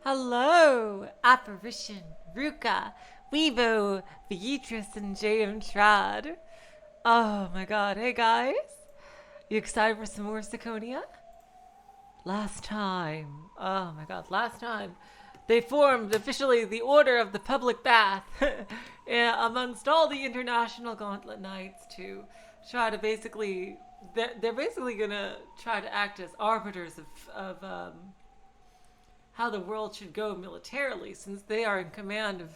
Hello, Apparition, Ruka, Weebo, Beatrice, and JM Trad. Oh my god, hey guys. You excited for some more Ciconia? Last time, they formed officially the Order of the Public Bath amongst all the international Gauntlet Knights to try to basically, they're basically gonna try to act as arbiters of how the world should go militarily, since they are in command of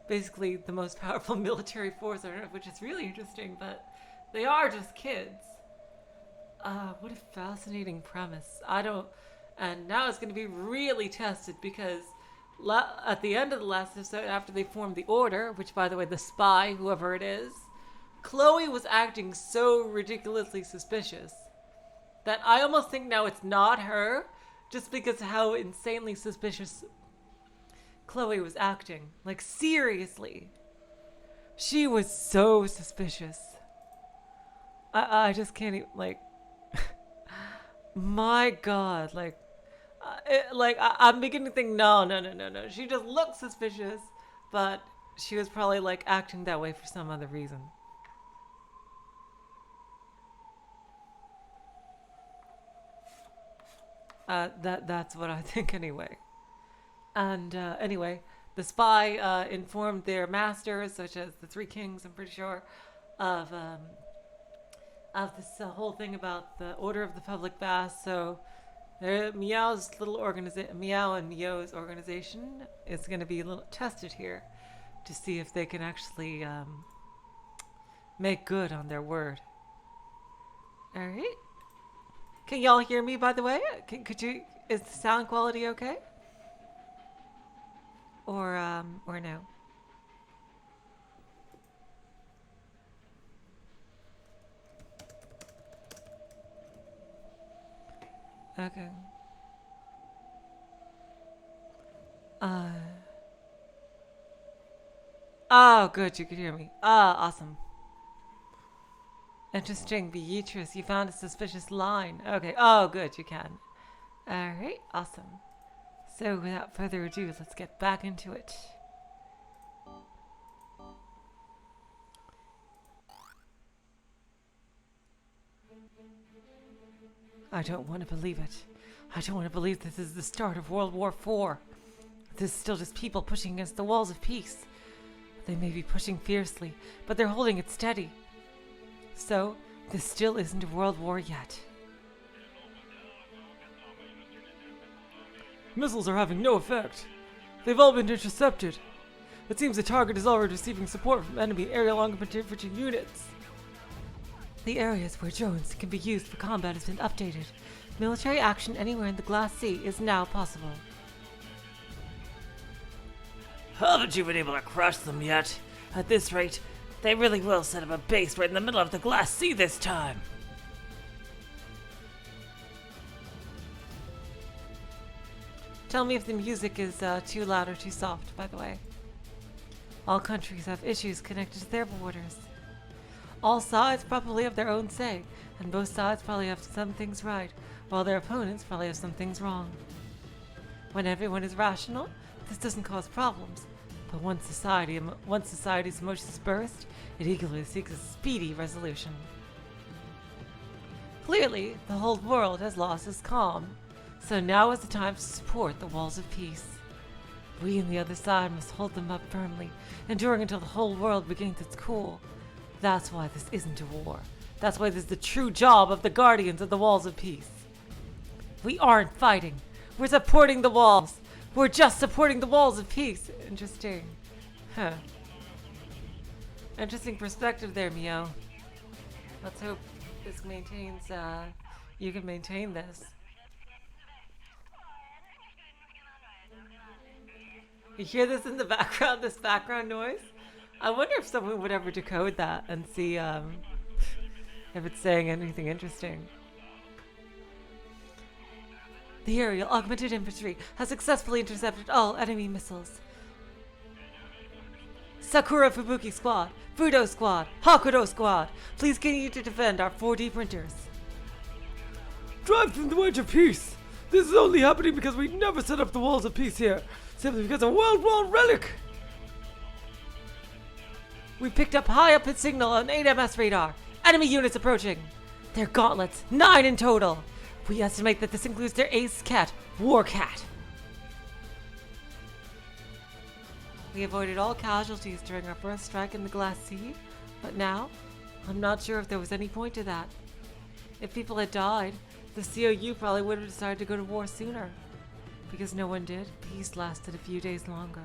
basically the most powerful military force on Earth, which is really interesting, but they are just kids. What a fascinating premise. And now it's going to be really tested because at the end of the last episode, after they formed the Order, which, by the way, the spy, whoever it is, Chloe was acting so ridiculously suspicious that I almost think now it's not her, just because of how insanely suspicious Chloe was acting. Like, seriously. She was so suspicious. I just can't even, like... my god, I'm beginning to think, no. She just looked suspicious, but she was probably, like, acting that way for some other reason. That's what I think anyway. And anyway, the spy informed their masters, such as the Three Kings, I'm pretty sure, of this whole thing about the Order of the Public Bath. So Miyao's little organization, Miyao and Miyao's organization, is going to be a little tested here to see if they can actually make good on their word. All right. Can y'all hear me, by the way? Is the sound quality okay? Or no? Okay. Oh, good, you could hear me. Awesome. Interesting, Beatrice, you found a suspicious line. Okay, oh, good, you can. Alright, awesome. So, without further ado, let's get back into it. I don't want to believe it. I don't want to believe this is the start of World War IV. This is still just people pushing against the walls of peace. They may be pushing fiercely, but they're holding it steady. So, this still isn't a world war yet. Missiles are having no effect. They've all been intercepted. It seems the target is already receiving support from enemy aerial infantry units. The areas where drones can be used for combat has been updated. Military action anywhere in the Glass Sea is now possible. Haven't you been able to crush them yet? At this rate, they really will set up a base right in the middle of the Glass Sea this time. Tell me if the music is too loud or too soft, by the way. All countries have issues connected to their borders. All sides probably have their own say, and both sides probably have some things right, while their opponents probably have some things wrong. When everyone is rational, this doesn't cause problems. But once society's emotions burst, it eagerly seeks a speedy resolution. Clearly, the whole world has lost its calm, so now is the time to support the walls of peace. We on the other side must hold them up firmly, enduring until the whole world regains its cool. That's why this isn't a war. That's why this is the true job of the guardians of the walls of peace. We aren't fighting. We're supporting the walls. We're just supporting the walls of peace. Interesting. Huh. Interesting perspective there, Miyao. Let's hope this maintains, you can maintain this. You hear this in the background, this background noise? I wonder if someone would ever decode that and see, if it's saying anything interesting. The aerial augmented infantry has successfully intercepted all enemy missiles. Sakura Fubuki Squad, Fudo Squad, Hakudo Squad, please continue to defend our 4D printers. Drive through the wedge of peace! This is only happening because we never set up the walls of peace here. Simply because a world-worn relic. We picked up high up its signal on 8MS radar. Enemy units approaching. They're gauntlets, 9 in total. We estimate that this includes their ace cat, Warcat. We avoided all casualties during our first strike in the Glass Sea, but now, I'm not sure if there was any point to that. If people had died, the COU probably would have decided to go to war sooner. Because no one did, peace lasted a few days longer.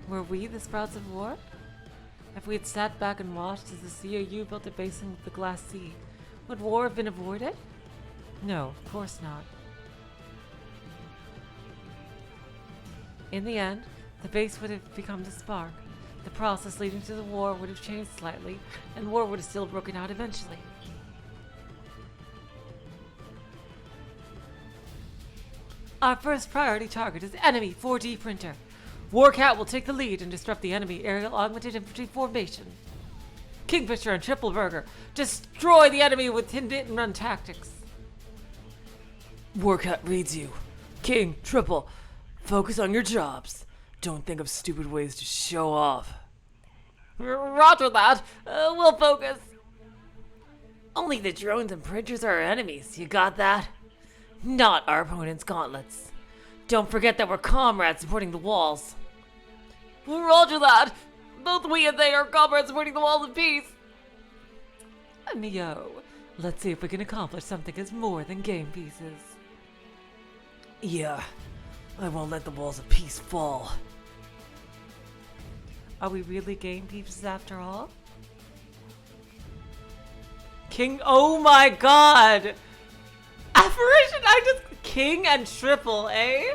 Were we the sprouts of war? If we had sat back and watched as the COU built a base in the Glass Sea, would war have been avoided? No, of course not. In the end, the base would have become the spark. The process leading to the war would have changed slightly, and war would have still broken out eventually. Our first priority target is enemy 4D printer. Warcat will take the lead and disrupt the enemy aerial augmented infantry formation. Kingfisher and Triple Burger destroy the enemy with hit and run tactics. Warcat reads you. King, Triple, focus on your jobs. Don't think of stupid ways to show off. Roger that. We'll focus. Only the drones and printers are our enemies. You got that? Not our opponent's gauntlets. Don't forget that we're comrades supporting the walls. Roger that. Both we and they are comrades supporting the walls of peace. Miyao, let's see if we can accomplish something as more than game pieces. Yeah, I won't let the walls of peace fall. Are we really game pieces after all? King, oh my god! Apparition, King and Triple, eh?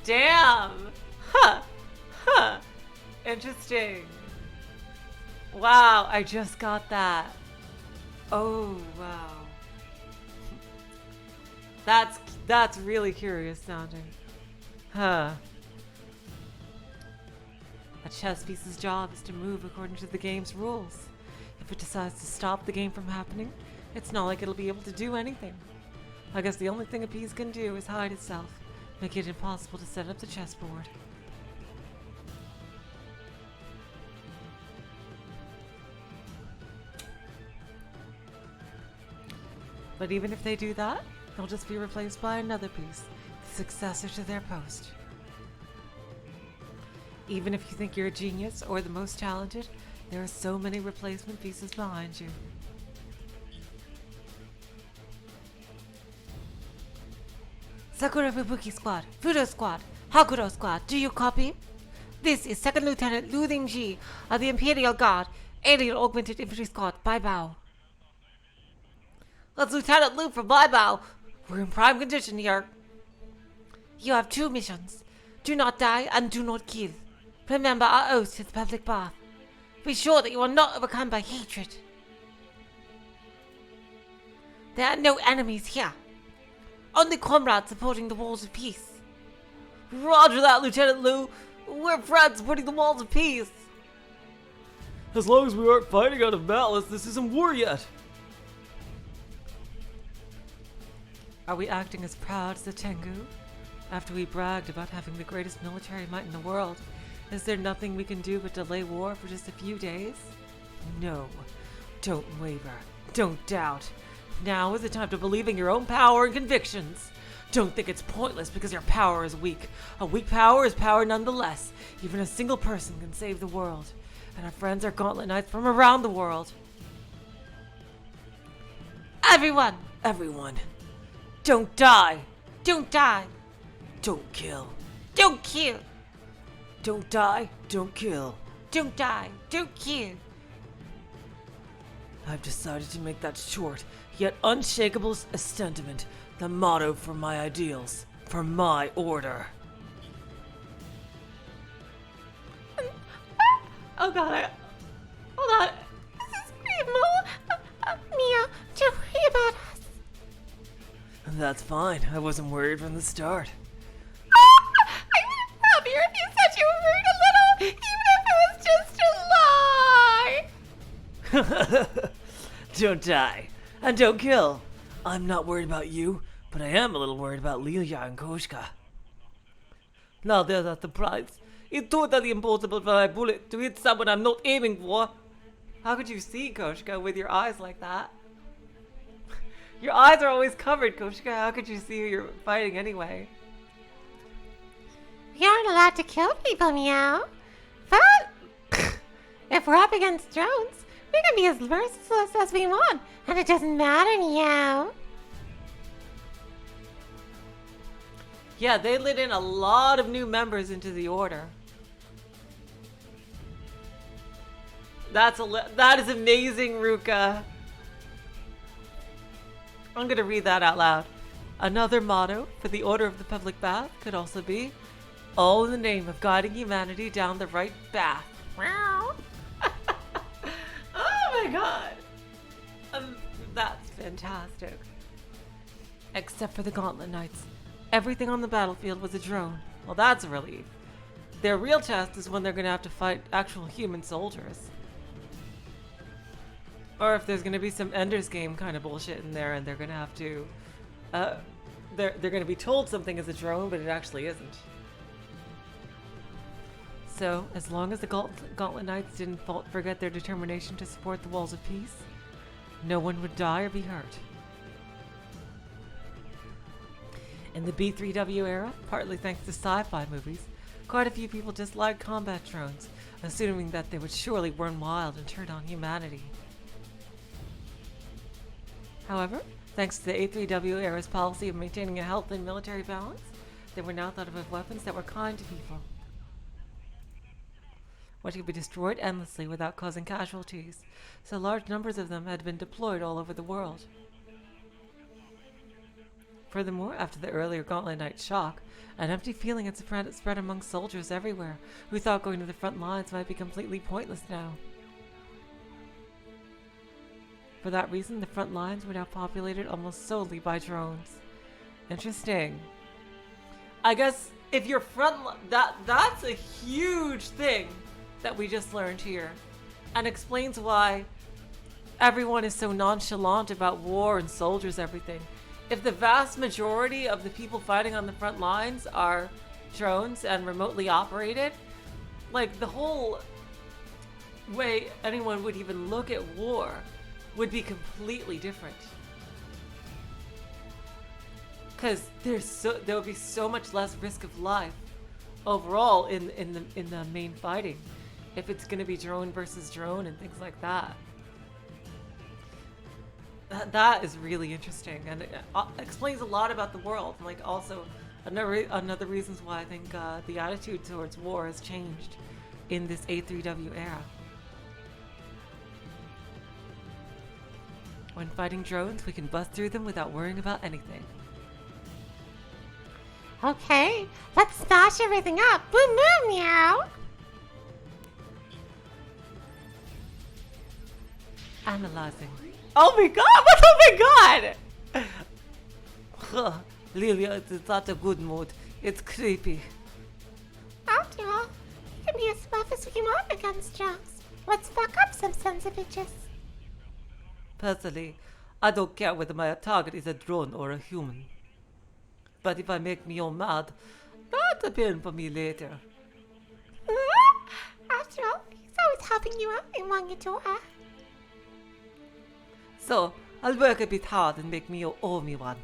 Damn! Huh! Huh! Interesting. Wow, I just got that. Oh, wow. That's really curious sounding. Huh. A chess piece's job is to move according to the game's rules. If it decides to stop the game from happening, it's not like it'll be able to do anything. I guess the only thing a piece can do is hide itself, make it impossible to set up the chessboard. But even if they do that, they'll just be replaced by another piece, the successor to their post. Even if you think you're a genius or the most talented, there are so many replacement pieces behind you. Sakura Fubuki Squad, Fudo Squad, Hakuro Squad, do you copy? This is Second Lieutenant Lu Dingji of the Imperial Guard, Alien Augmented Infantry Squad, Bai Bao. That's Lieutenant Lu from Bai Bao. We're in prime condition here. You have 2 missions. Do not die and do not kill. Remember our oath to the public bath. Be sure that you are not overcome by hatred. There are no enemies here. Only comrades supporting the walls of peace. Roger that, Lieutenant Lu. We're friends supporting the walls of peace. As long as we aren't fighting out of malice, this isn't war yet. Are we acting as proud as the Tengu? After we bragged about having the greatest military might in the world, is there nothing we can do but delay war for just a few days? No. Don't waver. Don't doubt. Now is the time to believe in your own power and convictions. Don't think it's pointless because your power is weak. A weak power is power nonetheless. Even a single person can save the world. And our friends are Gauntlet Knights from around the world. Everyone! Everyone. Don't die! Don't die! Don't kill. Don't kill! Don't die. Don't kill. Don't die! Don't kill! I've decided to make that short, yet unshakable a sentiment the motto for my ideals, for my order. Oh god, hold on. This is Miyao. Mia, don't worry about us. That's fine. I wasn't worried from the start. I would have happier if you said you were worried a little, even if it was just a lie. Don't die. And don't kill. I'm not worried about you. But I am a little worried about Lilia and Koshka. Now there's a surprise. It's totally impossible for my bullet to hit someone I'm not aiming for. How could you see, Koshka, with your eyes like that? Your eyes are always covered, Koshka. How could you see who you're fighting anyway? We aren't allowed to kill people, Miyao. But if we're up against drones, we can be as merciless as we want, and it doesn't matter, Miyao. Yeah, they let in a lot of new members into the order. That is amazing, Ruka. I'm gonna read that out loud. Another motto for the Order of the Public Bath could also be, all in the name of guiding humanity down the right path. Wow. Oh my god. That's fantastic. Except for the Gauntlet Knights. Everything on the battlefield was a drone. Well, that's a relief. Their real test is when they're gonna have to fight actual human soldiers. Or if there's gonna be some Ender's Game kind of bullshit in there and they're gonna have to, they're gonna be told something is a drone, but it actually isn't. So, as long as the Gauntlet Knights didn't forget their determination to support the Walls of Peace, no one would die or be hurt. In the B3W era, partly thanks to sci-fi movies, quite a few people disliked combat drones, assuming that they would surely run wild and turn on humanity. However, thanks to the A3W era's policy of maintaining a healthy military balance, they were now thought of as weapons that were kind to people, which could be destroyed endlessly without causing casualties, so large numbers of them had been deployed all over the world. Furthermore, after the earlier Gauntlet Knight shock, an empty feeling had spread among soldiers everywhere, who thought going to the front lines might be completely pointless now. For that reason, the front lines were now populated almost solely by drones. Interesting. I guess if you're that's a huge thing that we just learned here, and explains why everyone is so nonchalant about war and soldiers, everything. If the vast majority of the people fighting on the front lines are drones and remotely operated, like the whole way anyone would even look at war would be completely different. Because there would be so much less risk of life overall in the main fighting if it's going to be drone versus drone and things like that. That is really interesting, and it explains a lot about the world. Like, also another reasons why I think the attitude towards war has changed in this A3W era. When fighting drones, we can bust through them without worrying about anything. Okay, let's smash everything up. Boom, boom, meow. Analyzing. Oh my god! What? Oh my god! Lilia is not a good mood. It's creepy. After all, we can be as rough as we want against drones. Let's fuck up some sons of bitches. Personally, I don't care whether my target is a drone or a human. But if I make Miyao mad, that's a pain for me later. After all, he's always helping you out in Wangatora. So, I'll work a bit hard and make Miyao owe me one.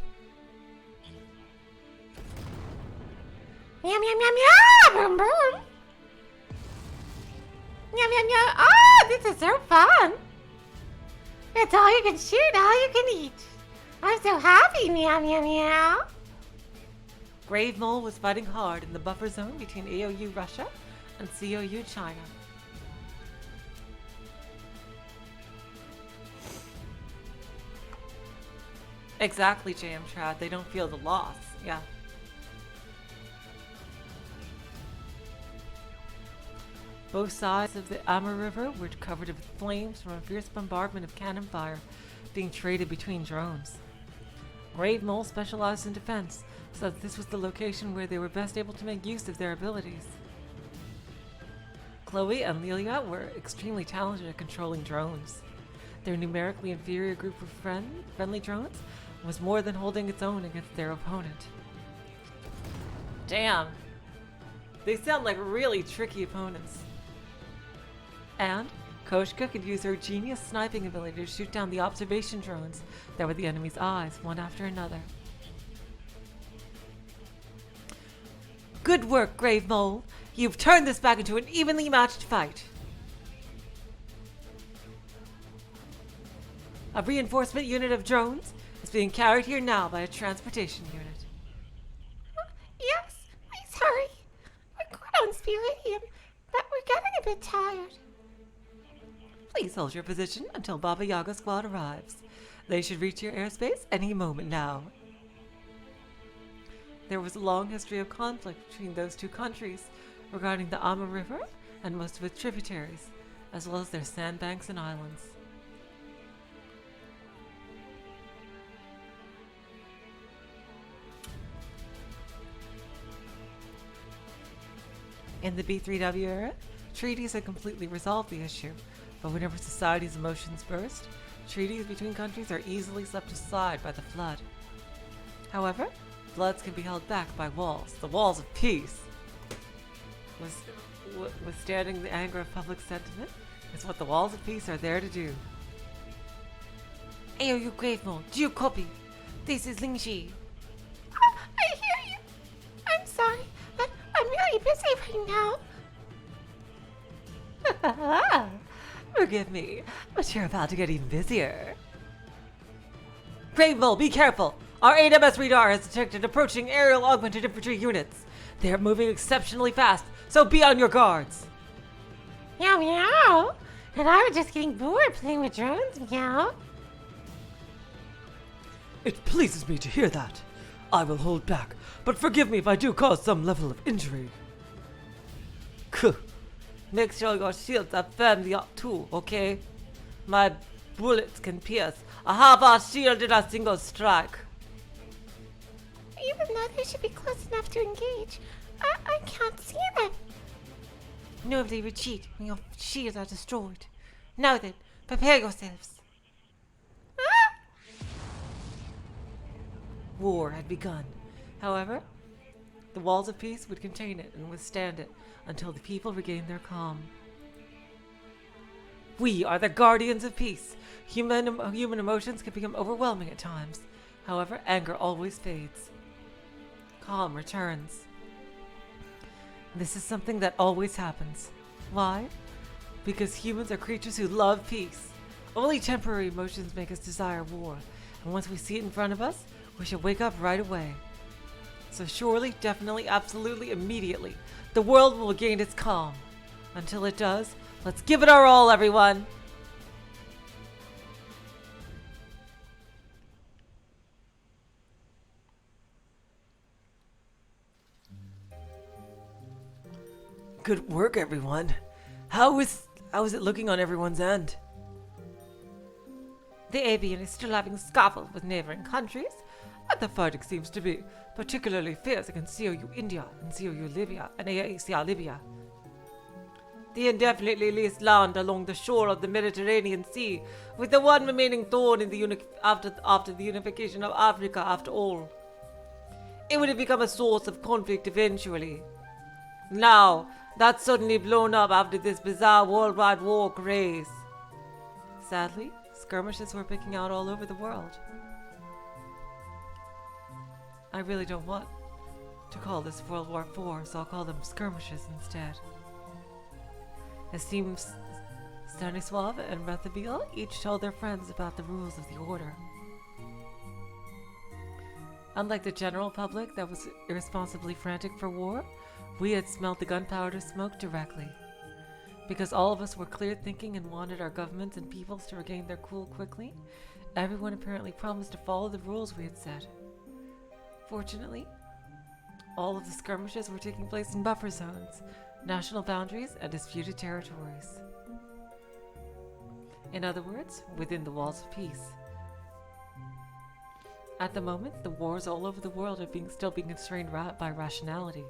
Meow, meow, meow, meow! Boom, boom! Meow, meow, meow! Oh, this is so fun! It's all you can shoot, all you can eat. I'm so happy, meow, meow, meow! Grave Mole was fighting hard in the buffer zone between AOU Russia and COU China. Exactly, JM Trad. They don't feel the loss. Yeah. Both sides of the Amur River were covered with flames from a fierce bombardment of cannon fire being traded between drones. Grave Mole specialized in defense, so that this was the location where they were best able to make use of their abilities. Chloe and Lilia were extremely talented at controlling drones. Their numerically inferior group of friendly drones was more than holding its own against their opponent. Damn. They sound like really tricky opponents. And Koshka could use her genius sniping ability to shoot down the observation drones that were the enemy's eyes, one after another. Good work, Grave Mole. You've turned this back into an evenly matched fight. A reinforcement unit of drones is being carried here now by a transportation unit. Yes, please hurry. We're good on Spiridium, but we're getting a bit tired. Please hold your position until Baba Yaga squad arrives. They should reach your airspace any moment now. There was a long history of conflict between those two countries regarding the Ama River and most of its tributaries, as well as their sandbanks and islands. In the B3W era, treaties had completely resolved the issue, but whenever society's emotions burst, treaties between countries are easily swept aside by the flood. However, floods can be held back by walls, the walls of peace. Withstanding the anger of public sentiment is what the walls of peace are there to do. Ayo, Grave Mole, do you copy? This is Lingxi. I hear you. I'm sorry, but I'm really busy right now. Forgive me, but you're about to get even busier. Grave Mole, be careful! Our AWS radar has detected approaching aerial augmented infantry units. They are moving exceptionally fast, so be on your guards. Meow meow. And I was just getting bored playing with drones, meow. It pleases me to hear that. I will hold back, but forgive me if I do cause some level of injury. Make sure your shields are firmly up too, okay? My bullets can pierce a half-hour shield in a single strike. Even though they should be close enough to engage, I can't see them. Nobly retreat when your shields are destroyed. Now then, prepare yourselves. War had begun. However, the walls of peace would contain it and withstand it until the people regained their calm. We are the guardians of peace. Human emotions can become overwhelming at times. However, anger always fades. Calm returns. This is something that always happens. Why? Because humans are creatures who love peace. Only temporary emotions make us desire war, and once we see it in front of us, we should wake up right away. So surely, definitely, absolutely, immediately, the world will gain its calm. Until it does, let's give it our all, everyone! Good work, everyone. How is it looking on everyone's end? The Avian is still having scuffles with neighboring countries, but the fighting seems to be particularly fierce against COU India and COU Libya and AACR Libya. The indefinitely leased land along the shore of the Mediterranean Sea, with the one remaining thorn in the after the unification of Africa after all. It would have become a source of conflict eventually. Now, that's suddenly blown up after this bizarre worldwide war craze. Sadly, skirmishes were breaking out all over the world. I really don't want to call this World War IV, so I'll call them skirmishes instead. It seems Stanisław and Rethabil each told their friends about the rules of the Order. Unlike the general public that was irresponsibly frantic for war, we had smelled the gunpowder smoke directly. Because all of us were clear-thinking and wanted our governments and peoples to regain their cool quickly, everyone apparently promised to follow the rules we had set. Fortunately, all of the skirmishes were taking place in buffer zones, national boundaries, and disputed territories. In other words, within the walls of peace. At the moment, the wars all over the world are still being constrained by rationality.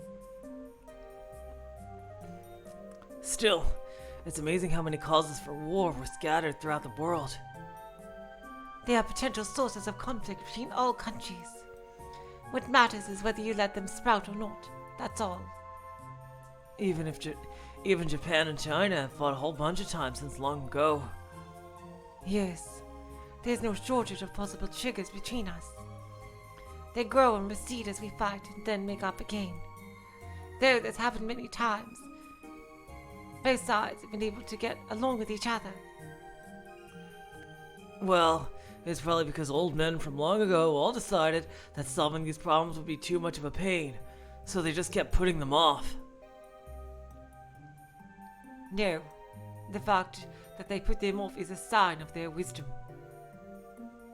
Still, it's amazing how many causes for war were scattered throughout the world. They are potential sources of conflict between all countries. What matters is whether you let them sprout or not. That's all. Even Japan and China have fought a whole bunch of times since long ago. Yes, there's no shortage of possible triggers between us. They grow and recede as we fight and then make up again. Though this happened many times, both sides have been able to get along with each other. Well, it's probably because old men from long ago all decided that solving these problems would be too much of a pain, so they just kept putting them off. No, the fact that they put them off is a sign of their wisdom.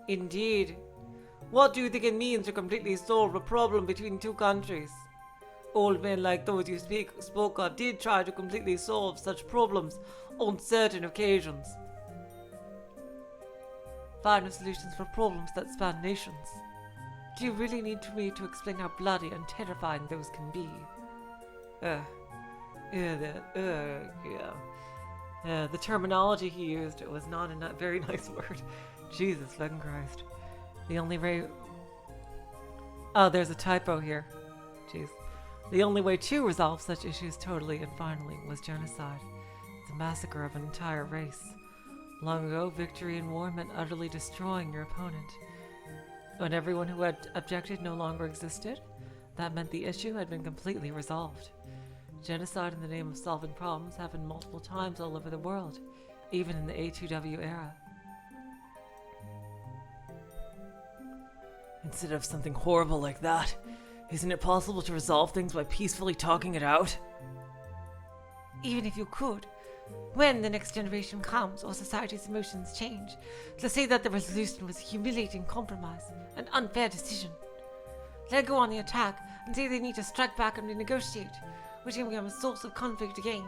Indeed. What do you think it means to completely solve a problem between two countries? Old men like those you spoke of did try to completely solve such problems on certain occasions. Final solutions for problems that span nations. Do you really need me to explain how bloody and terrifying those can be? The terminology he used was not a very nice word. Jesus fucking Christ. The only way... Oh, there's a typo here. Jeez. The only way to resolve such issues totally and finally was genocide. The massacre of an entire race. Long ago, victory in war meant utterly destroying your opponent. When everyone who had objected no longer existed, that meant the issue had been completely resolved. Genocide in the name of solving problems happened multiple times all over the world, even in the A2W era. Instead of something horrible like that, isn't it possible to resolve things by peacefully talking it out? Even if you could, when the next generation comes or society's emotions change, they'll say that the resolution was a humiliating compromise, an unfair decision. They'll go on the attack and say they need to strike back and renegotiate, which can become a source of conflict again.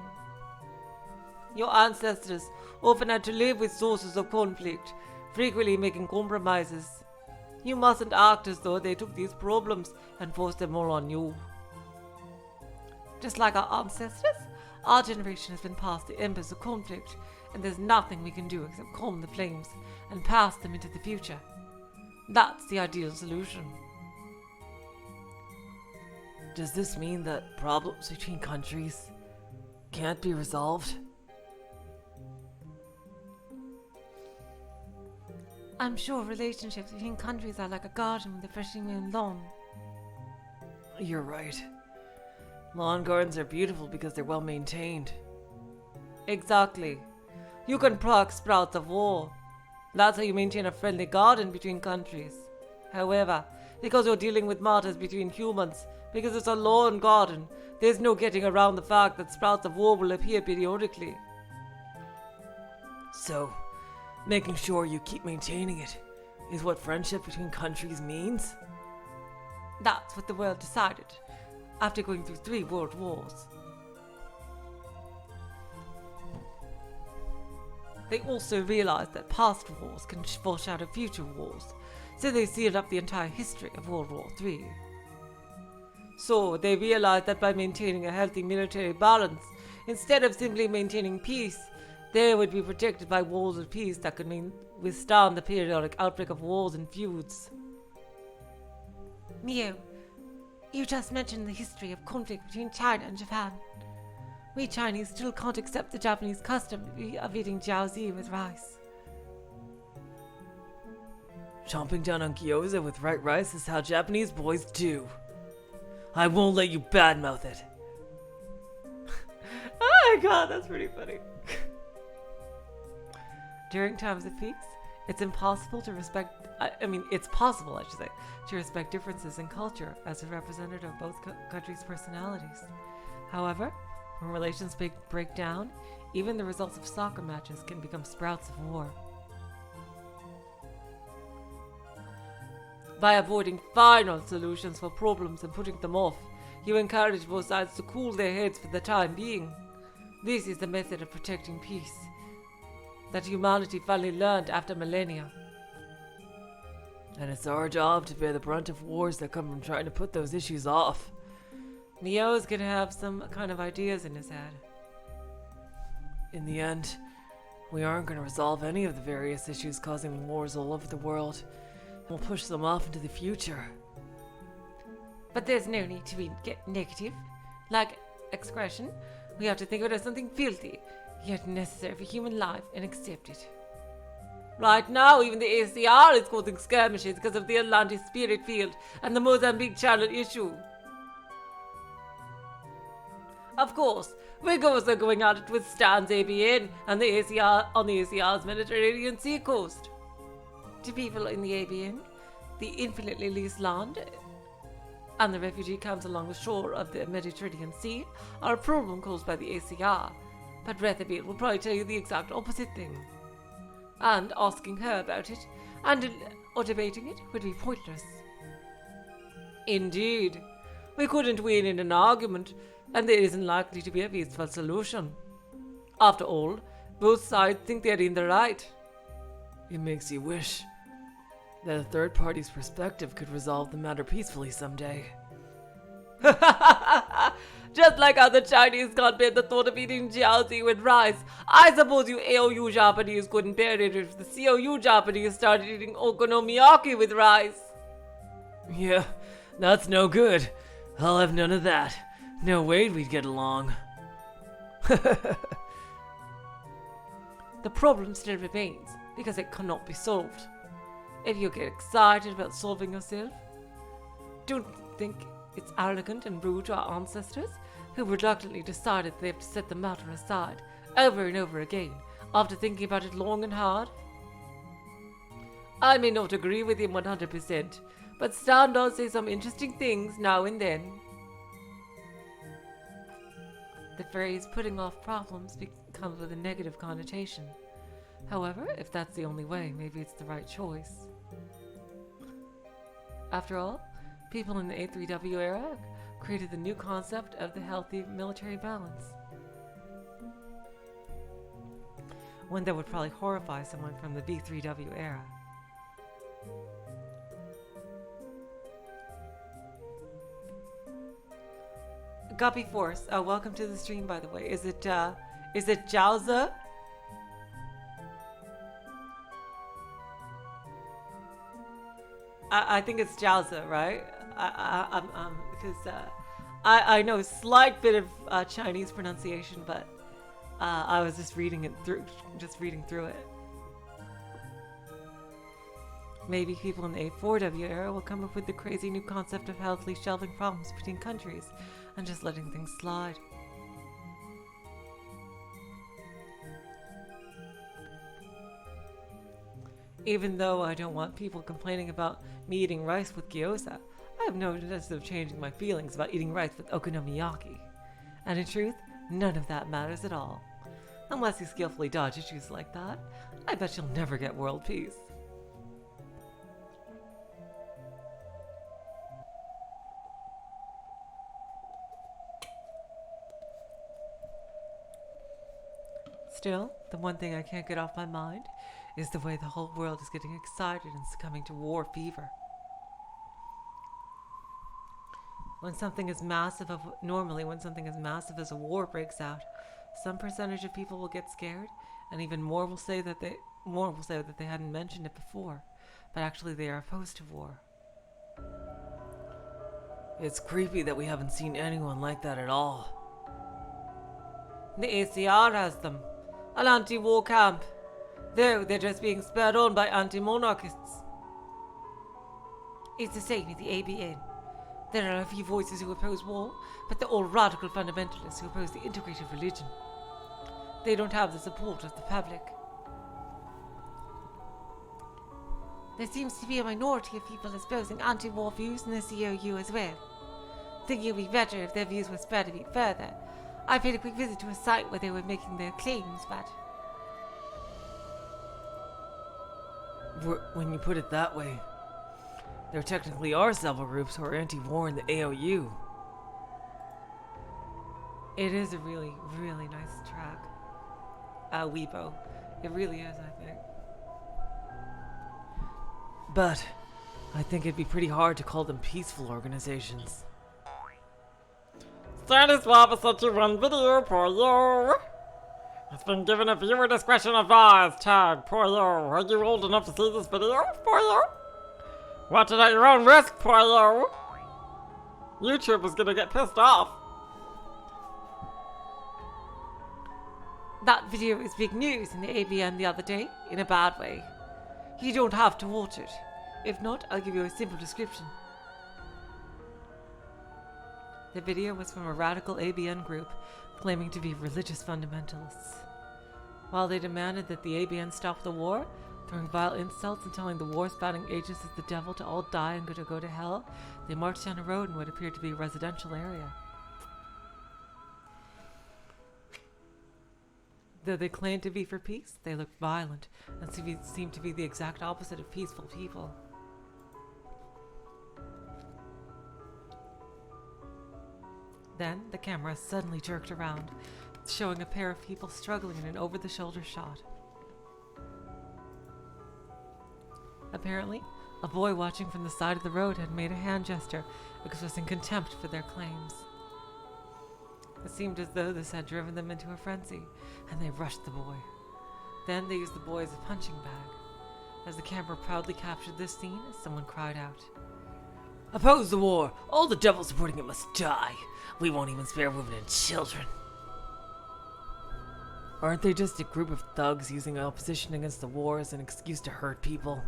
Your ancestors often had to live with sources of conflict, frequently making compromises. You mustn't act as though they took these problems and forced them all on you. Just like our ancestors, our generation has been past the embers of conflict, and there's nothing we can do except calm the flames and pass them into the future. That's the ideal solution. Does this mean that problems between countries can't be resolved? I'm sure relationships between countries are like a garden with a freshly mown lawn. You're right. Lawn gardens are beautiful because they're well maintained. Exactly. You can pluck sprouts of war. That's how you maintain a friendly garden between countries. However, because you're dealing with matters between humans, because it's a lawn garden, there's no getting around the fact that sprouts of war will appear periodically. So, making sure you keep maintaining it is what friendship between countries means? That's what the world decided, after going through 3 world wars. They also realized that past wars can foreshadow future wars, so they sealed up the entire history of World War III. So they realized that by maintaining a healthy military balance, instead of simply maintaining peace, they would be protected by walls of peace that could withstand the periodic outbreak of wars and feuds. Miyao, you just mentioned the history of conflict between China and Japan. We Chinese still can't accept the Japanese custom of eating jiaozi with rice. Chomping down on gyoza with white rice is how Japanese boys do. I won't let you badmouth it. Oh my god, that's pretty funny. During times of peace, it's possible, I should say, to respect differences in culture as a representative of both countries' personalities. However, when relations break down, even the results of soccer matches can become sprouts of war. By avoiding final solutions for problems and putting them off, you encourage both sides to cool their heads for the time being. This is the method of protecting peace that humanity finally learned after millennia. And it's our job to bear the brunt of wars that come from trying to put those issues off. Miyao's gonna have some kind of ideas in his head. In the end, we aren't going to resolve any of the various issues causing wars all over the world. We'll push them off into the future. But there's no need to get negative. Like expression, we have to think of it as something filthy, yet necessary for human life, and accept it. Right now, even the ACR is causing skirmishes because of the Atlantis Spirit Field and the Mozambique Channel issue. Of course, we're also going at it with Stan's ABN and the ACR on the ACR's Mediterranean Sea coast. To people in the ABN, the infinitely leased land and the refugee camps along the shore of the Mediterranean Sea are a problem caused by the ACR, but Rethabit will probably tell you the exact opposite thing. And asking her about it, or debating it, would be pointless. Indeed. We couldn't win in an argument, and there isn't likely to be a peaceful solution. After all, both sides think they're in the right. It makes you wish that a third party's perspective could resolve the matter peacefully someday. Just like how the Chinese can't bear the thought of eating jiaozi with rice, I suppose you AOU Japanese couldn't bear it if the COU Japanese started eating okonomiyaki with rice. Yeah, that's no good. I'll have none of that. No way we'd get along. The problem still remains, because it cannot be solved. If you get excited about solving yourself, don't think it's arrogant and rude to our ancestors, who reluctantly decided they have to set the matter aside over and over again after thinking about it long and hard. I may not agree with him 100%, but Stan does say some interesting things now and then. The phrase putting off problems comes with a negative connotation. However, if that's the only way, maybe it's the right choice. After all, people in the A3W era created the new concept of the healthy military balance. One that would probably horrify someone from the B3W era. Guppy Force, welcome to the stream, by the way. Is it Jowza? I think it's Jowza, right? Because I know a slight bit of Chinese pronunciation, but I was just reading through it. Maybe people in the A4W era will come up with the crazy new concept of healthily shelving problems between countries and just letting things slide. Even though I don't want people complaining about me eating rice with gyoza, I have no intention of changing my feelings about eating rice with okonomiyaki. And in truth, none of that matters at all. Unless you skillfully dodge issues like that, I bet you'll never get world peace. Still, the one thing I can't get off my mind is the way the whole world is getting excited and succumbing to war fever. When something as massive as a war breaks out, some percentage of people will get scared, and even more will say that they hadn't mentioned it before, but actually they are opposed to war. It's creepy that we haven't seen anyone like that at all. The ACR has them. An anti-war camp. Though they're just being spurred on by anti-monarchists. It's the same with the ABN. There are a few voices who oppose war, but they're all radical fundamentalists who oppose the integrated religion. They don't have the support of the public. There seems to be a minority of people espousing anti-war views in the COU as well. Thinking it would be better if their views were spread a bit further. I paid a quick visit to a site where they were making their claims, but... When you put it that way, there technically are several groups who are anti-war in the AOU. It is a really, really nice track. Weibo. It really is, I think. But I think it'd be pretty hard to call them peaceful organizations. Stanisław sent you one video for you. It's been given a viewer discretion advised. Tag, Poyo. Are you old enough to see this video, Poyo? Watch it at your own risk, Poyo. YouTube is gonna get pissed off. That video is big news in the ABN the other day, in a bad way. You don't have to watch it. If not, I'll give you a simple description. The video was from a radical ABN group claiming to be religious fundamentalists. While they demanded that the ABN stop the war, throwing vile insults and telling the war-spouting agents is the devil to all die and go to hell, they marched down a road in what appeared to be a residential area. Though they claimed to be for peace, they looked violent and seemed to be the exact opposite of peaceful people. Then the camera suddenly jerked around, showing a pair of people struggling in an over-the-shoulder shot. Apparently, a boy watching from the side of the road had made a hand gesture, expressing contempt for their claims. It seemed as though this had driven them into a frenzy, and they rushed the boy. Then they used the boy as a punching bag. As the camera proudly captured this scene, someone cried out, Oppose the war! All the devils supporting it must die! We won't even spare women and children! Aren't they just a group of thugs using opposition against the war as an excuse to hurt people?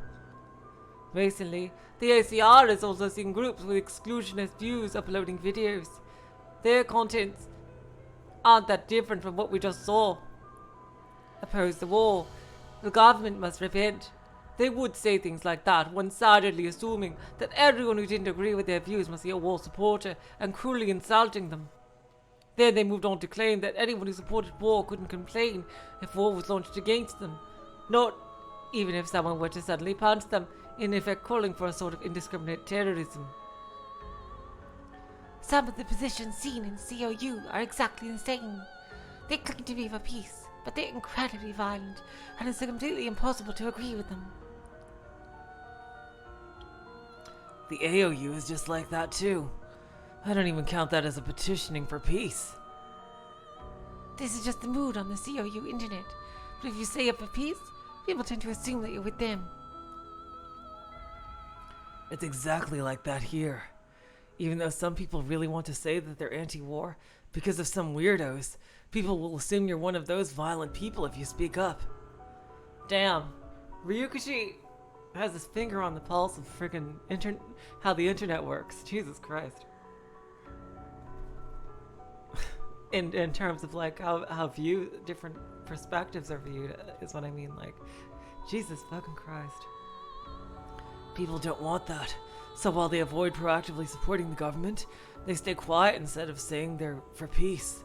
Recently, the ACR has also seen groups with exclusionist views uploading videos. Their contents aren't that different from what we just saw. Oppose the war. The government must repent. They would say things like that, one-sidedly assuming that everyone who didn't agree with their views must be a war supporter and cruelly insulting them. Then they moved on to claim that anyone who supported war couldn't complain if war was launched against them, not even if someone were to suddenly punch them, in effect calling for a sort of indiscriminate terrorism. Some of the positions seen in COU are exactly the same. They claim to be for peace, but they're incredibly violent, and it's completely impossible to agree with them. The AOU is just like that too. I don't even count that as a petitioning for peace. This is just the mood on the COU internet, but if you say you're for peace, people tend to assume that you're with them. It's exactly like that here. Even though some people really want to say that they're anti-war, because of some weirdos, people will assume you're one of those violent people if you speak up. Damn, Ryukishi has his finger on the pulse of friggin' how the internet works. Jesus Christ. In terms of like how different perspectives are viewed is what I mean. Like, Jesus fucking Christ. People don't want that. So while they avoid proactively supporting the government, they stay quiet instead of saying they're for peace.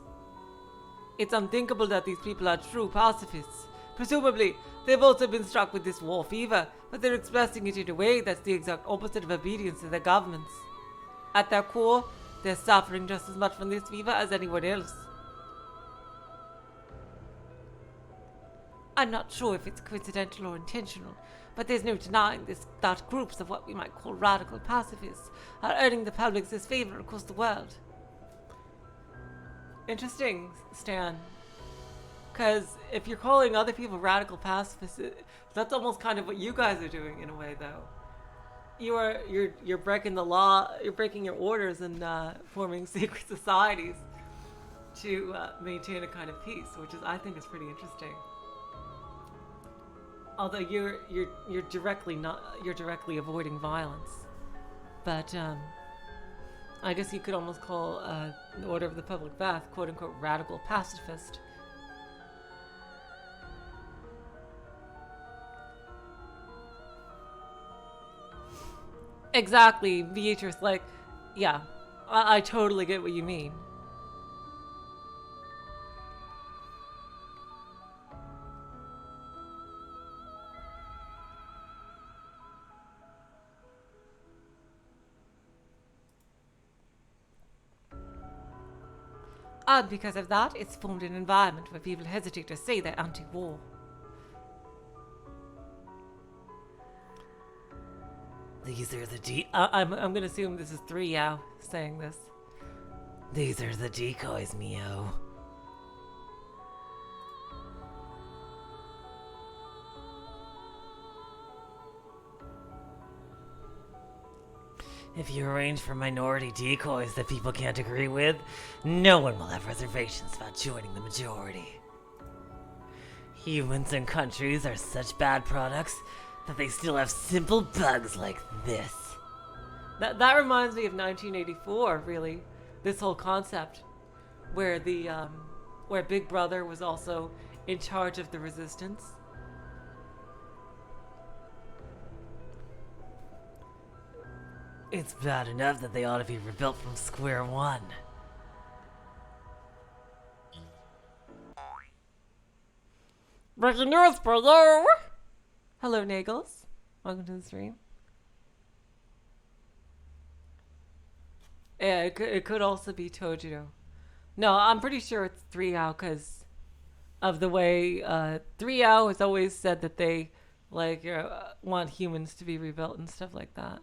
It's unthinkable that these people are true pacifists. Presumably, they've also been struck with this war fever, but they're expressing it in a way that's the exact opposite of obedience to their governments. At their core, they're suffering just as much from this fever as anyone else. I'm not sure if it's coincidental or intentional, but there's no denying that groups of what we might call radical pacifists are earning the public's disfavor across the world. Interesting, Stan. Because if you're calling other people radical pacifists, that's almost kind of what you guys are doing in a way, though. You're breaking the law, you're breaking your orders and forming secret societies to maintain a kind of peace, which I think is pretty interesting. Although you're directly avoiding violence, but I guess you could almost call the Order of the Public Bath "quote unquote" radical pacifist. Exactly, Beatrice. Like, yeah, I totally get what you mean. And because of that, it's formed an environment where people hesitate to say they're anti-war. These are the I'm gonna assume this is 3 Yao saying this. These are the decoys, Miyao. If you arrange for minority decoys that people can't agree with, no one will have reservations about joining the majority. Humans and countries are such bad products that they still have simple bugs like this. That reminds me of 1984, really. This whole concept, where where Big Brother was also in charge of the resistance. It's bad enough that they ought to be rebuilt from square one. Breaking news for you! Hello, Nagels. Welcome to the stream. Yeah, it could also be Tojiro. No, I'm pretty sure it's 3-Ao because of the way 3-Ao has always said that they want humans to be rebuilt and stuff like that.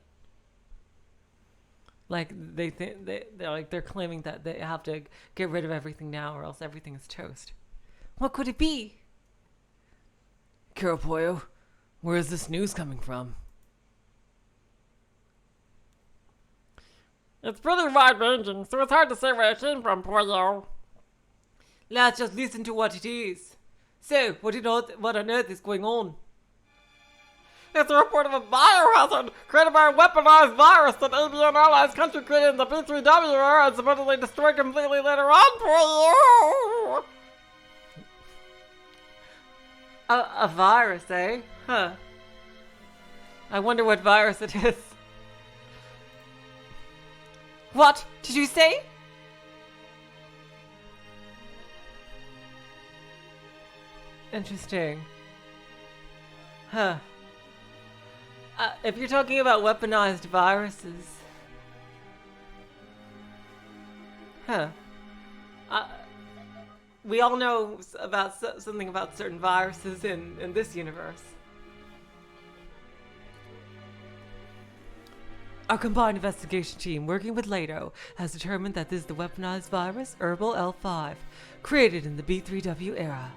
Like they're claiming that they have to get rid of everything now or else everything is toast. What could it be? Karapoyo, where is this news coming from? It's pretty wide-ranging, so it's hard to say where it came from, Pollo. Let's just listen to what it is. So, what on earth is going on? It's a report of a biohazard created by a weaponized virus that ABN Allies country created in the B3W era and supposedly destroyed completely later on, Pollo. A virus, eh? Huh. I wonder what virus it is. What did you say? Interesting. Huh. If you're talking about weaponized viruses... Huh. We all know about something about certain viruses in this universe. Our combined investigation team, working with Lato, has determined that this is the weaponized virus Herbal L5, created in the B3W era.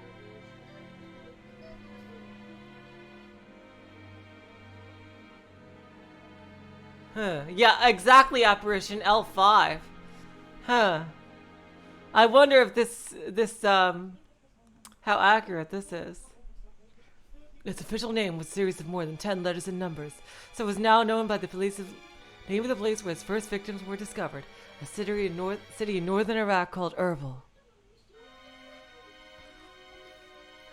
Huh. Yeah, exactly, Apparition L5. Huh. I wonder if how accurate this is. Its official name was a series of more than 10 letters and numbers, so it is now known by the name of the place where its first victims were discovered, a city in northern Iraq called Erbil.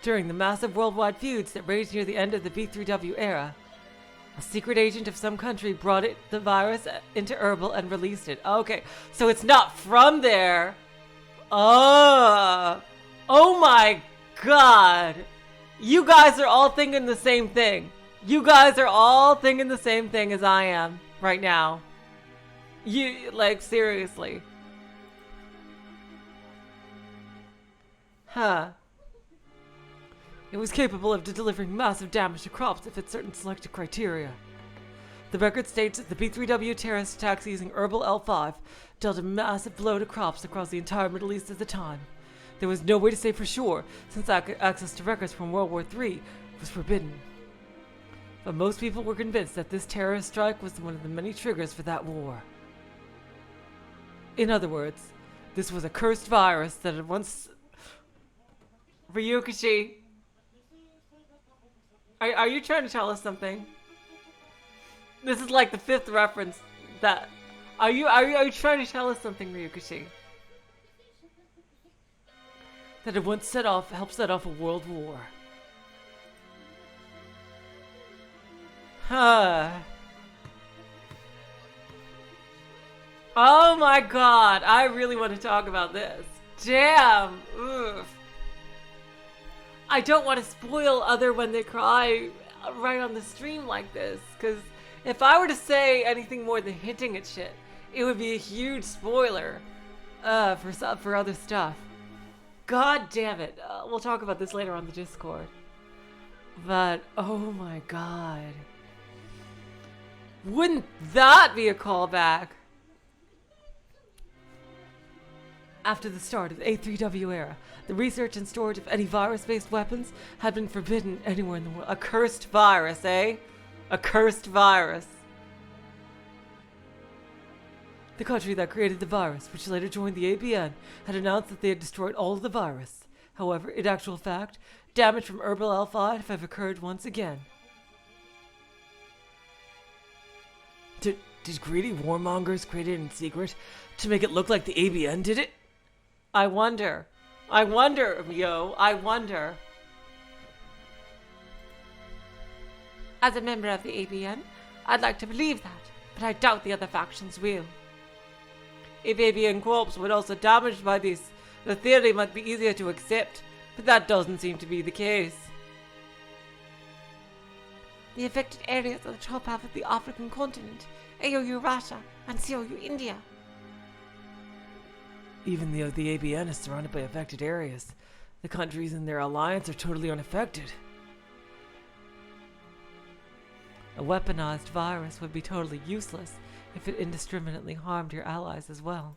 During the massive worldwide feuds that raged near the end of the B3W era, a secret agent of some country brought the virus into Erbil and released it. Okay, so it's not from there. Oh my god. You guys are all thinking the same thing. You guys are all thinking the same thing as I am right now. Seriously. Huh. It was capable of delivering massive damage to crops if it certain selected criteria. The record states that the B3W terrorist attacks using Herbal L5 dealt a massive blow to crops across the entire Middle East at the time. There was no way to say for sure, since access to records from World War III was forbidden. But most people were convinced that this terrorist strike was one of the many triggers for that war. In other words, this was a cursed virus that had once... Ryukishi, are you trying to tell us something? This is like the 5th reference that... Are you trying to tell us something, Ryukishi? That had once helped set off a world war. Huh. Oh my god, I really want to talk about this. Damn. Oof. I don't want to spoil Other When They Cry right on the stream like this, because if I were to say anything more than hinting at shit, it would be a huge spoiler for other stuff. God damn it. We'll talk about this later on the Discord. But, oh my god. Wouldn't that be a callback? After the start of the A3W era, the research and storage of any virus-based weapons had been forbidden anywhere in the world. A cursed virus, eh? A cursed virus. The country that created the virus, which later joined the ABN, had announced that they had destroyed all of the virus. However, in actual fact, damage from Herbal L5 have occurred once again. Did greedy warmongers create it in secret to make it look like the ABN did it? I wonder, Miyao, I wonder. As a member of the ABN, I'd like to believe that, but I doubt the other factions will. If ABN corps were also damaged by this, the theory might be easier to accept, but that doesn't seem to be the case. The affected areas on the top half of the African continent, AOU Russia, and COU India. Even though the ABN is surrounded by affected areas, the countries in their alliance are totally unaffected. A weaponized virus would be totally useless if it indiscriminately harmed your allies as well.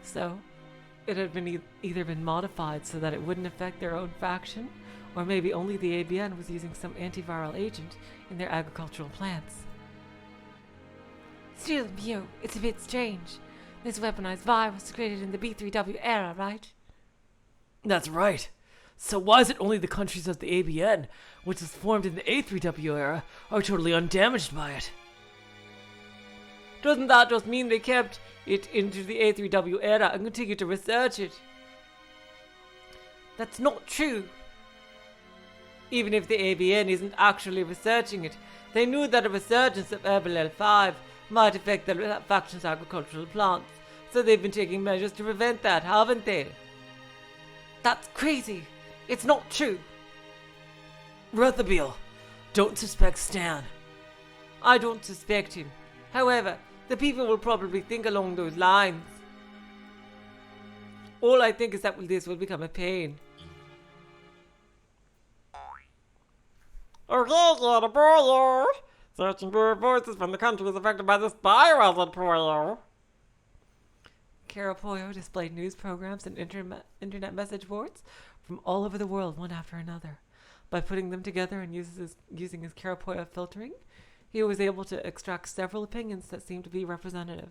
So, it had been either been modified so that it wouldn't affect their own faction, or maybe only the ABN was using some antiviral agent in their agricultural plants. Still, Miyao, it's a bit strange. This weaponized virus was created in the B3W era, right? That's right. So why is it only the countries of the ABN, which was formed in the A3W era, are totally undamaged by it? Doesn't that just mean they kept it into the A3W era and continued to research it? That's not true. Even if the ABN isn't actually researching it, they knew that a resurgence of Herbal L5 might affect the faction's agricultural plants, so they've been taking measures to prevent that, haven't they? That's crazy. It's not true. Ruthabil, don't suspect Stan. I don't suspect him. However, the people will probably think along those lines. All I think is that this will become a pain. Okay, get Polio. Searching for voices from the countries affected by this virus at Polio. Carapoyo displayed news programs and internet message boards from all over the world, one after another. By putting them together and using his Carapoyo filtering, he was able to extract several opinions that seemed to be representative.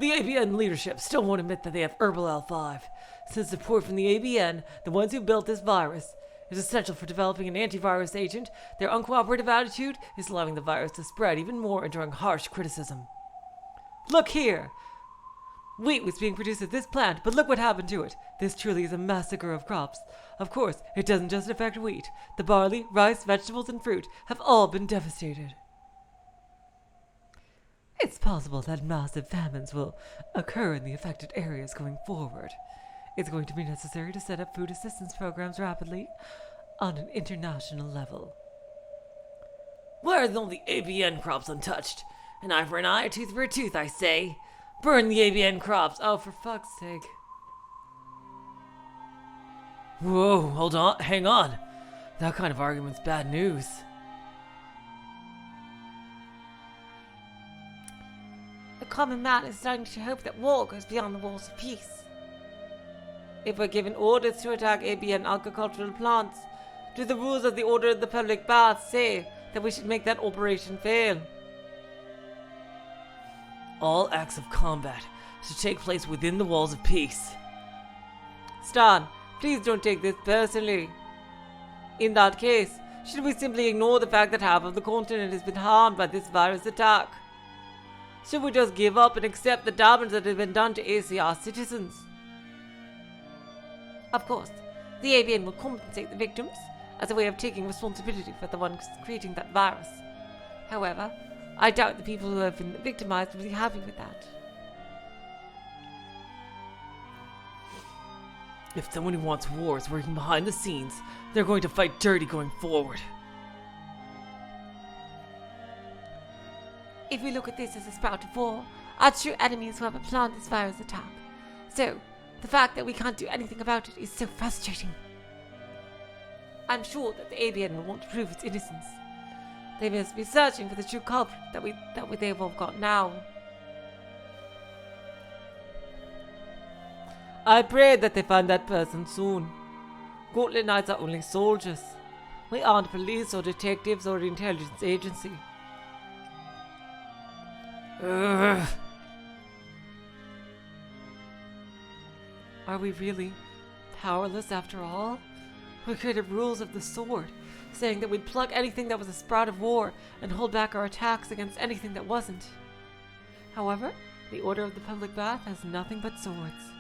The ABN leadership still won't admit that they have Herbal L5. Since support from the ABN, the ones who built this virus, is essential for developing an antivirus agent, their uncooperative attitude is allowing the virus to spread even more and drawing harsh criticism. Look here! Wheat was being produced at this plant, but look what happened to it. This truly is a massacre of crops. Of course, it doesn't just affect wheat. The barley, rice, vegetables, and fruit have all been devastated. It's possible that massive famines will occur in the affected areas going forward. It's going to be necessary to set up food assistance programs rapidly on an international level. Why are all the ABN crops untouched? An eye for an eye, a tooth for a tooth, I say. Burn the ABN crops. Oh, for fuck's sake. Whoa, hold on, hang on. That kind of argument's bad news. The common man is starting to hope that war goes beyond the walls of peace. If we're given orders to attack ABN agricultural plants, do the rules of the Order of the Public Bath say that we should make that operation fail? All acts of combat should take place within the walls of peace. Stan, please don't take this personally. In that case, should we simply ignore the fact that half of the continent has been harmed by this virus attack? Should we just give up and accept the damage that has been done to ACR citizens? Of course, the ABN will compensate the victims as a way of taking responsibility for the ones creating that virus. However, I doubt the people who have been victimized will be happy with that. If someone who wants war is working behind the scenes, they're going to fight dirty going forward. If we look at this as a sprout of war, our true enemies who have planned this virus attack. So, the fact that we can't do anything about it is so frustrating. I'm sure that the ABN will want to prove its innocence. They must be searching for the true culprit that they've all got now. I pray that they find that person soon. Gauntlet Knights are only soldiers. We aren't police or detectives or intelligence agency. Ugh. Are we really powerless after all? We created rules of the sword, saying that we'd pluck anything that was a sprout of war and hold back our attacks against anything that wasn't. However, the Order of the Public Bath has nothing but swords.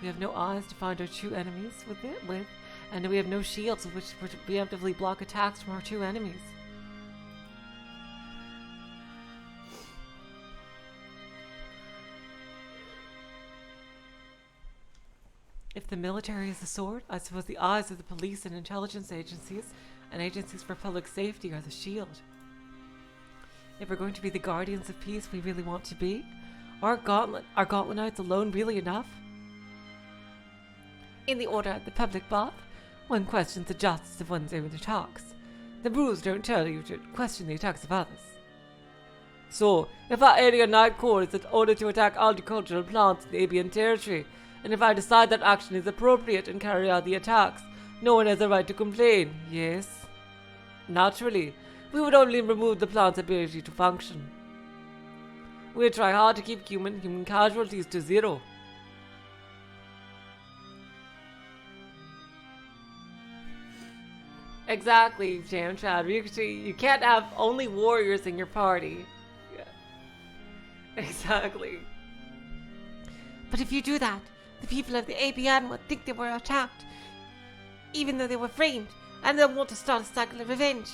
We have no eyes to find our true enemies with, and we have no shields with which to preemptively block attacks from our true enemies. If the military is the sword, I suppose the eyes of the police and intelligence agencies and agencies for public safety are the shield. If we're going to be the guardians of peace we really want to be, are Gauntlet Knights alone really enough? In the Order of the Public Bath, one questions the justice of one's own attacks. The rules don't tell you to question the attacks of others. So, if our area night corps is ordered to attack agricultural plants in the Abian territory, and if I decide that action is appropriate and carry out the attacks, no one has a right to complain, yes? Naturally, we would only remove the plant's ability to function. We'll try hard to keep human casualties to zero. Exactly, Jamchad. You can't have only warriors in your party. Yeah. Exactly. But if you do that, the people of the ABN would think they were attacked, even though they were framed, and they'll want to start a cycle of revenge.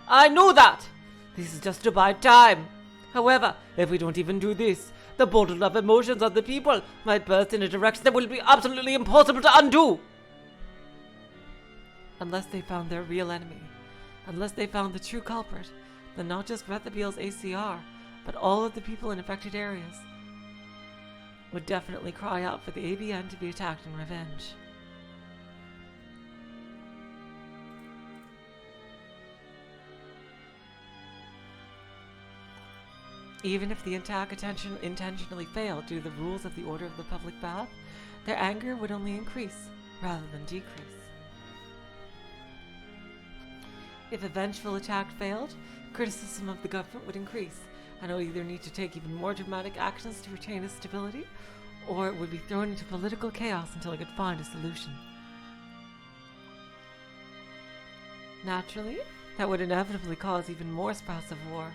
I know that! This is just to buy time. However, if we don't even do this, the bottle of emotions of the people might burst in a direction that will be absolutely impossible to undo. Unless they found their real enemy, unless they found the true culprit, then not just Rethabiel's ACR, but all of the people in affected areas would definitely cry out for the ABN to be attacked in revenge. Even if the attack intentionally failed due to the rules of the Order of the Public Bath, their anger would only increase rather than decrease. If a vengeful attack failed, criticism of the government would increase, and it would either need to take even more dramatic actions to retain its stability, or it would be thrown into political chaos until it could find a solution. Naturally, that would inevitably cause even more spouts of war.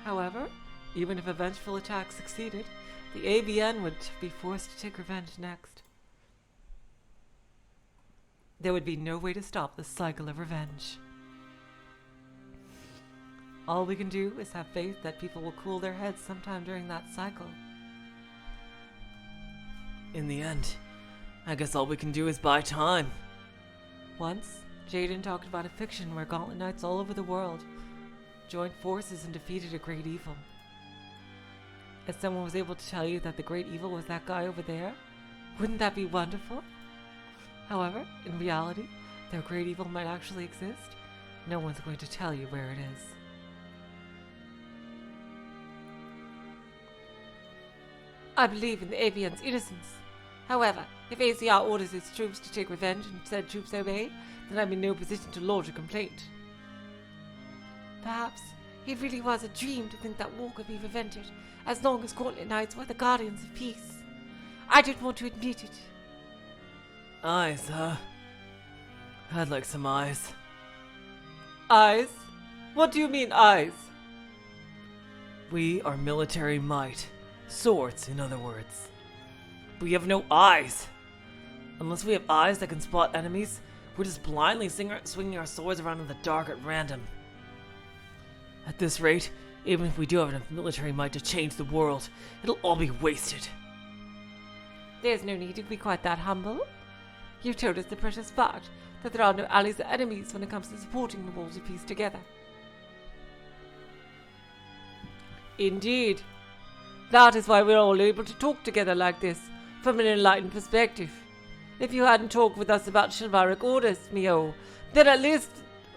However, even if a vengeful attack succeeded, the ABN would be forced to take revenge next. There would be no way to stop the cycle of revenge. All we can do is have faith that people will cool their heads sometime during that cycle. In the end, I guess all we can do is buy time. Once, Jaden talked about a fiction where Gauntlet Knights all over the world joined forces and defeated a great evil. If someone was able to tell you that the great evil was that guy over there, wouldn't that be wonderful? However, in reality, though great evil might actually exist, no one's going to tell you where it is. I believe in the ABN's innocence. However, if ACR orders its troops to take revenge and said troops obey, then I'm in no position to lodge a complaint. Perhaps it really was a dream to think that war could be prevented, as long as Gauntlet Knights were the guardians of peace. I don't want to admit it. Eyes, huh? I'd like some eyes. Eyes? What do you mean, eyes? We are military might. Swords, in other words. We have no eyes. Unless we have eyes that can spot enemies, we're just blindly swinging our swords around in the dark at random. At this rate, even if we do have enough military might to change the world, it'll all be wasted. There's no need to be quite that humble. You've told us the precious fact that there are no allies or enemies when it comes to supporting the walls of peace together. Indeed. That is why we're all able to talk together like this, from an enlightened perspective. If you hadn't talked with us about chivalric orders, Miyao, then at least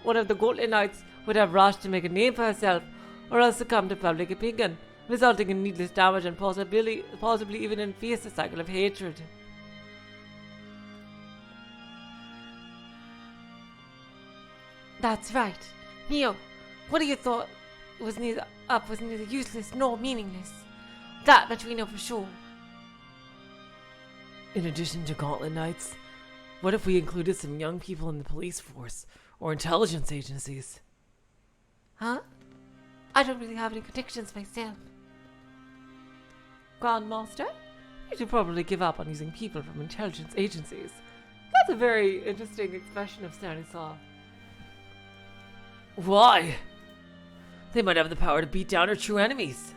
one of the Gauntlet Knights would have rushed to make a name for herself, or else succumb to public opinion, resulting in needless damage and possibly even in fiercer cycle of hatred. That's right. Miyao, What you thought was neither useless nor meaningless. That much we know for sure. In addition to Gauntlet Knights, what if we included some young people in the police force or intelligence agencies? Huh? I don't really have any connections myself. Grandmaster, you should probably give up on using people from intelligence agencies. That's a very interesting expression of Stanislav. Why? They might have the power to beat down our true enemies.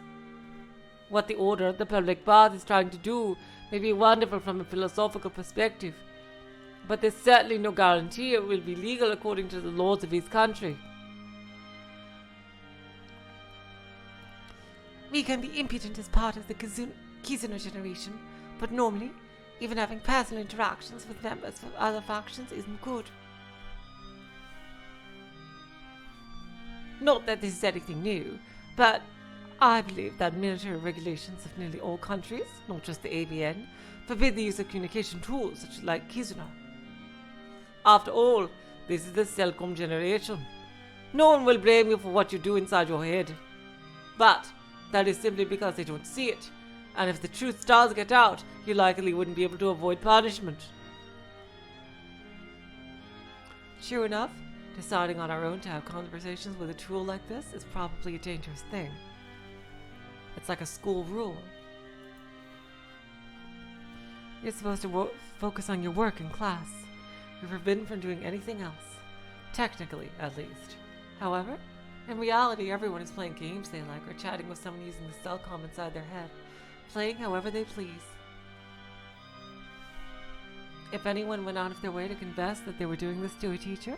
What the Order of the Public Bath is trying to do may be wonderful from a philosophical perspective, but there's certainly no guarantee it will be legal according to the laws of his country. We can be impudent as part of the Ciconia generation, but normally, even having personal interactions with members of other factions isn't good. Not that this is anything new, but I believe that military regulations of nearly all countries, not just the ABN, forbid the use of communication tools such like Ciconia. After all, this is the Celcom generation. No one will blame you for what you do inside your head. But that is simply because they don't see it, and if the truth does get out, you likely wouldn't be able to avoid punishment. Sure enough, deciding on our own to have conversations with a tool like this is probably a dangerous thing. It's like a school rule. You're supposed to focus on your work in class. You're forbidden from doing anything else. Technically, at least. However, in reality, everyone is playing games they like or chatting with someone using the cellcom inside their head, playing however they please. If anyone went out of their way to confess that they were doing this to a teacher,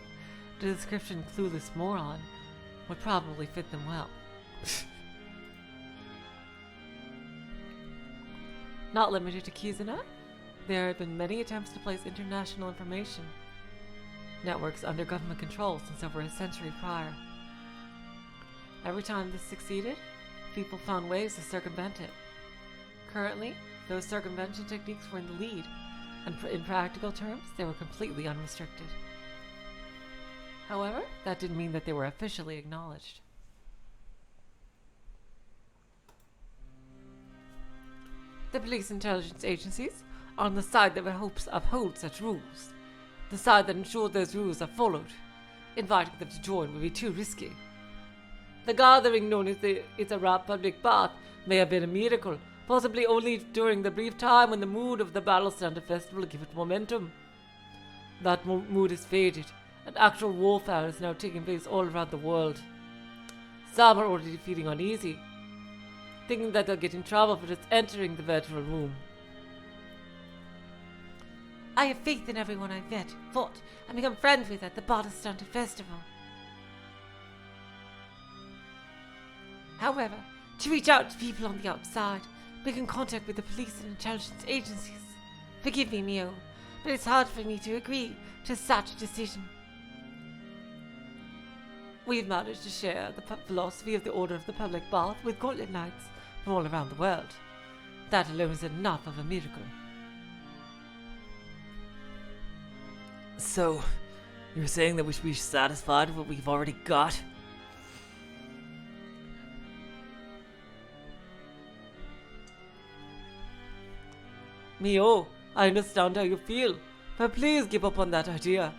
the description clueless moron would probably fit them well. Not limited to Ciconia, there have been many attempts to place international information networks under government control since over a century prior. Every time this succeeded, people found ways to circumvent it. Currently, those circumvention techniques were in the lead, and in practical terms, they were completely unrestricted. However, that didn't mean that they were officially acknowledged. The police intelligence agencies are on the side that upholds such rules, the side that ensures those rules are followed. Inviting them to join would be too risky. The gathering known as the Itara Public Bath may have been a miracle, possibly only during the brief time when the mood of the Battle Center Festival gave it momentum. That mood has faded, and actual warfare is now taking place all around the world. Some are already feeling uneasy, thinking that they'll get in trouble for just entering the virtual room. I have faith in everyone I've met, fought, and become friends with at the Battle Center Festival. However, to reach out to people on the outside, we can contact with the police and intelligence agencies. Forgive me, Miyao, but it's hard for me to agree to such a decision. We've managed to share the philosophy of the Order of the Public Bath with Gauntlet Knights from all around the world. That alone is enough of a miracle. So, you're saying that we should be satisfied with what we've already got? Miyao, I understand how you feel, but please give up on that idea.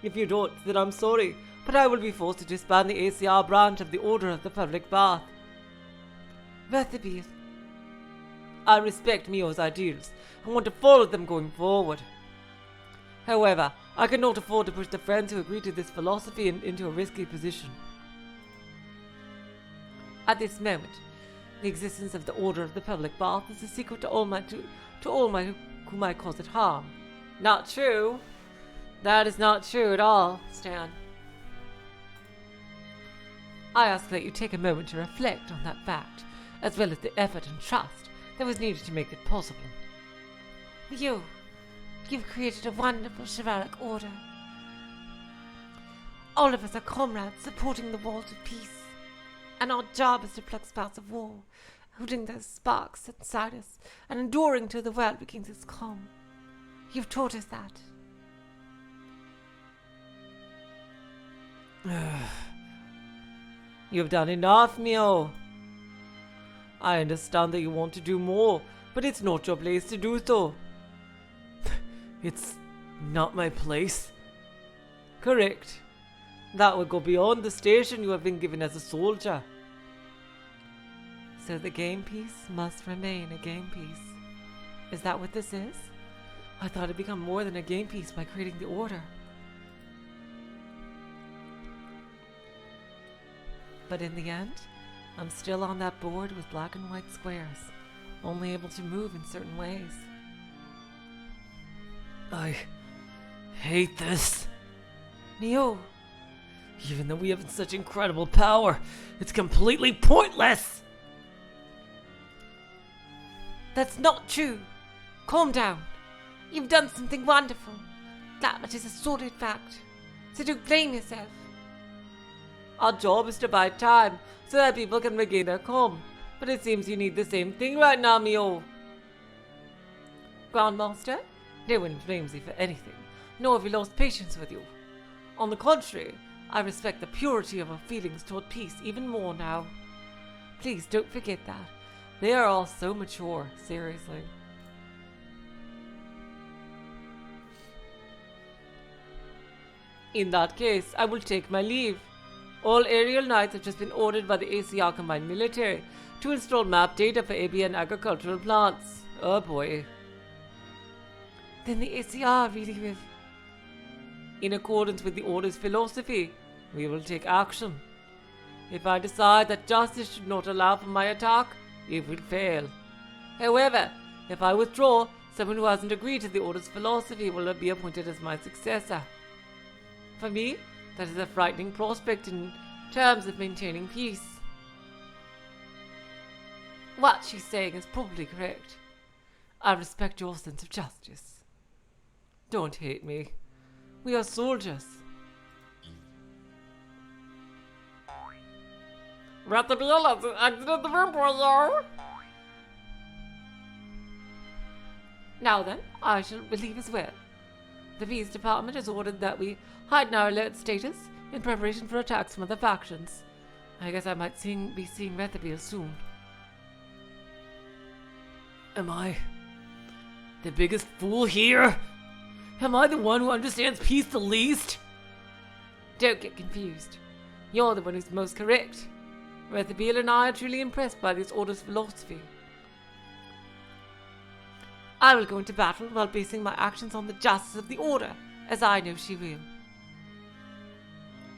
If you don't, then I'm sorry, but I will be forced to disband the ACR branch of the Order of the Public Bath. Rutherby, I respect Miyao's ideals and want to follow them going forward. However, I cannot afford to push the friends who agree to this philosophy into a risky position. At this moment, the existence of the Order of the Public Bath is a secret to all who might cause it harm. Not true. That is not true at all, Stan. I ask that you take a moment to reflect on that fact, as well as the effort and trust that was needed to make it possible. You've created a wonderful chivalric order. All of us are comrades supporting the walls of peace, and our job is to pluck spouts of war, holding those sparks inside us and enduring till the world regains its calm. You've taught us that. You've done enough, Miyao. I understand that you want to do more, but it's not your place to do so. It's not my place. Correct. That would go beyond the station you have been given as a soldier. So the game piece must remain a game piece. Is that what this is? I thought it'd become more than a game piece by creating the order. But in the end, I'm still on that board with black and white squares, only able to move in certain ways. I hate this. Miyao, Even though we have such incredible power, it's completely pointless! That's not true. Calm down. You've done something wonderful. That much is a sordid fact. So don't blame yourself. our job is to buy time so that people can regain their calm. But it seems you need the same thing right now, Miyao. Grandmaster, no one blames you for anything, nor have we lost patience with you. On the contrary, I respect the purity of our feelings toward peace even more now. Please don't forget that. They are all so mature, seriously. In that case, I will take my leave. All aerial knights have just been ordered by the ACR Combined Military to install map data for ABN agricultural plants. Oh boy. Then the ACR really will. In accordance with the Order's philosophy, we will take action. If I decide that justice should not allow for my attack, it will fail. However, if I withdraw, someone who hasn't agreed to the Order's philosophy will be appointed as my successor. For me, that is a frightening prospect in terms of maintaining peace. What she's saying is probably correct. I respect your sense of justice. Don't hate me. We are soldiers. Rattabila exited the room, boyo! Now then, I shall leave as well. The peace department has ordered that we heighten our alert status in preparation for attacks from other factions. I guess I might be seeing Rathabeel soon. Am I the biggest fool here? Am I the one who understands peace the least? Don't get confused. You're the one who's most correct. Rathabeel and I are truly impressed by this Order's philosophy. I will go into battle while basing my actions on the justice of the Order, as I know she will.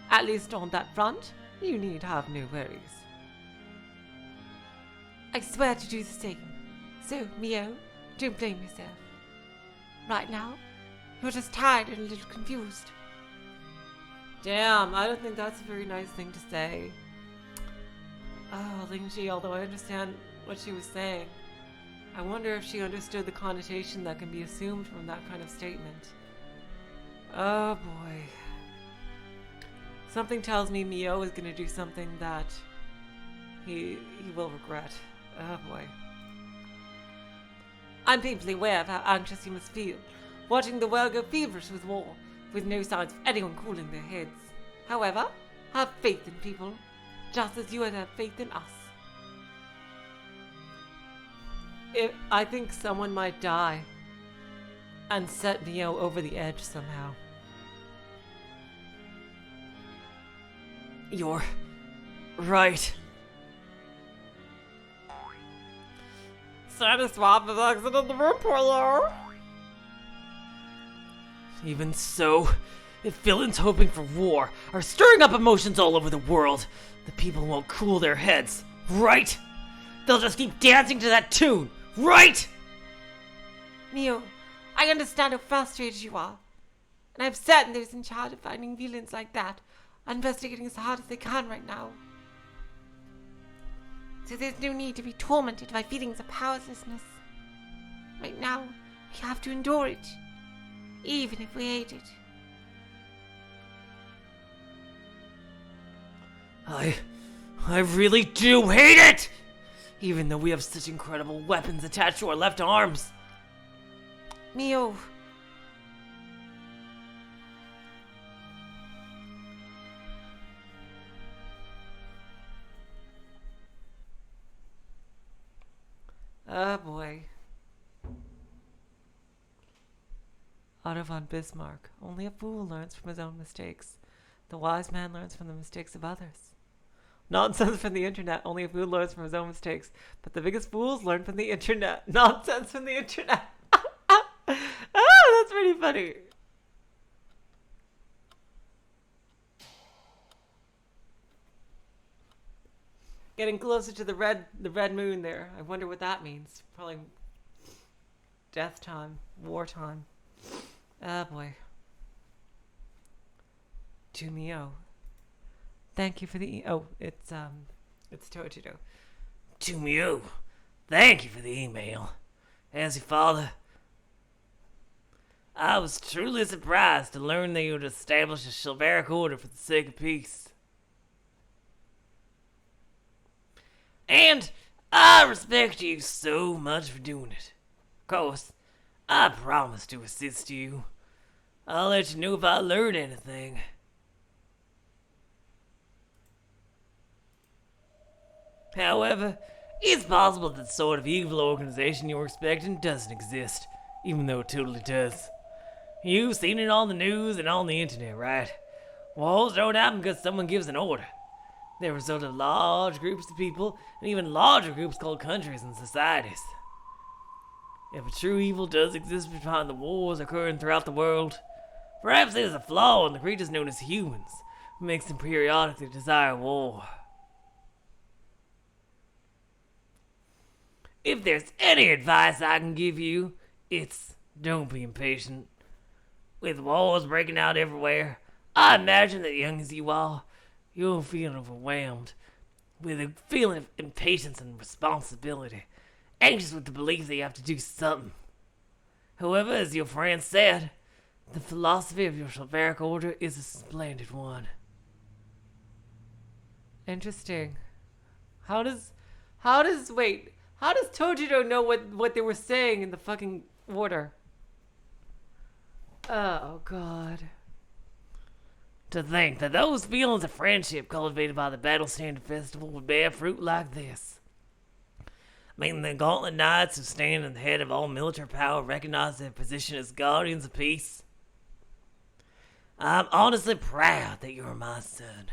At least on that front, you need have no worries. I swear to do the same. So, Miyao, don't blame yourself. Right now, you're just tired and a little confused. Damn, I don't think that's a very nice thing to say. Oh, Lingji, although I understand what she was saying, I wonder if she understood the connotation that can be assumed from that kind of statement. Oh boy. Something tells me Miyao is going to do something that he will regret. Oh boy. I'm painfully aware of how anxious you must feel, watching the world go feverish with war, with no signs of anyone cooling their heads. However, have faith in people, just as you would have faith in us. I think someone might die and set Miyao over the edge somehow. You're right. Sandy Swamp has exited the room, boyo! Even so, if villains hoping for war are stirring up emotions all over the world, the people won't cool their heads, right? They'll just keep dancing to that tune, right? Miyao, I understand how frustrated you are. And I'm certain those in charge of finding villains like that are investigating as hard as they can right now. So there's no need to be tormented by feelings of powerlessness. Right now, we have to endure it, even if we hate it. I really do hate it! Even though we have such incredible weapons attached to our left arms. Miyao, Oh boy. Otto von Bismarck. Only a fool learns from his own mistakes. The wise man learns from the mistakes of others. Nonsense from the internet. Only a fool learns from his own mistakes. But the biggest fools learn from the internet. Nonsense from the internet. That's pretty funny. Getting closer to the red moon there. I wonder what that means. Probably death time, wartime. Ah, boy. To Miyao. Thank you for the it's Tojido. To Miyao, thank you for the email. As your father, I was truly surprised to learn that you would establish a chivalric order for the sake of peace. And I respect you so much for doing it. Of course, I promise to assist you. I'll let you know if I learn anything. However, it's possible that the sort of evil organization you're expecting doesn't exist, even though it totally does. You've seen it on the news and on the internet, right? Wars don't happen because someone gives an order. They're a result of large groups of people, and even larger groups called countries and societies. If a true evil does exist behind the wars occurring throughout the world, perhaps there's a flaw in the creatures known as humans, who makes them periodically desire war. If there's any advice I can give you, it's don't be impatient. With wars breaking out everywhere, I imagine that young as you are, you'll feel overwhelmed with a feeling of impatience and responsibility, anxious with the belief that you have to do something. However, as your friend said, the philosophy of your chivalric order is a splendid one. Interesting. How does Tojido know what they were saying in the fucking order? Oh, God. To think that those feelings of friendship cultivated by the Battle Standard Festival would bear fruit like this. I mean, the Gauntlet Knights who stand at the head of all military power recognize their position as guardians of peace. I'm honestly proud that you're my son.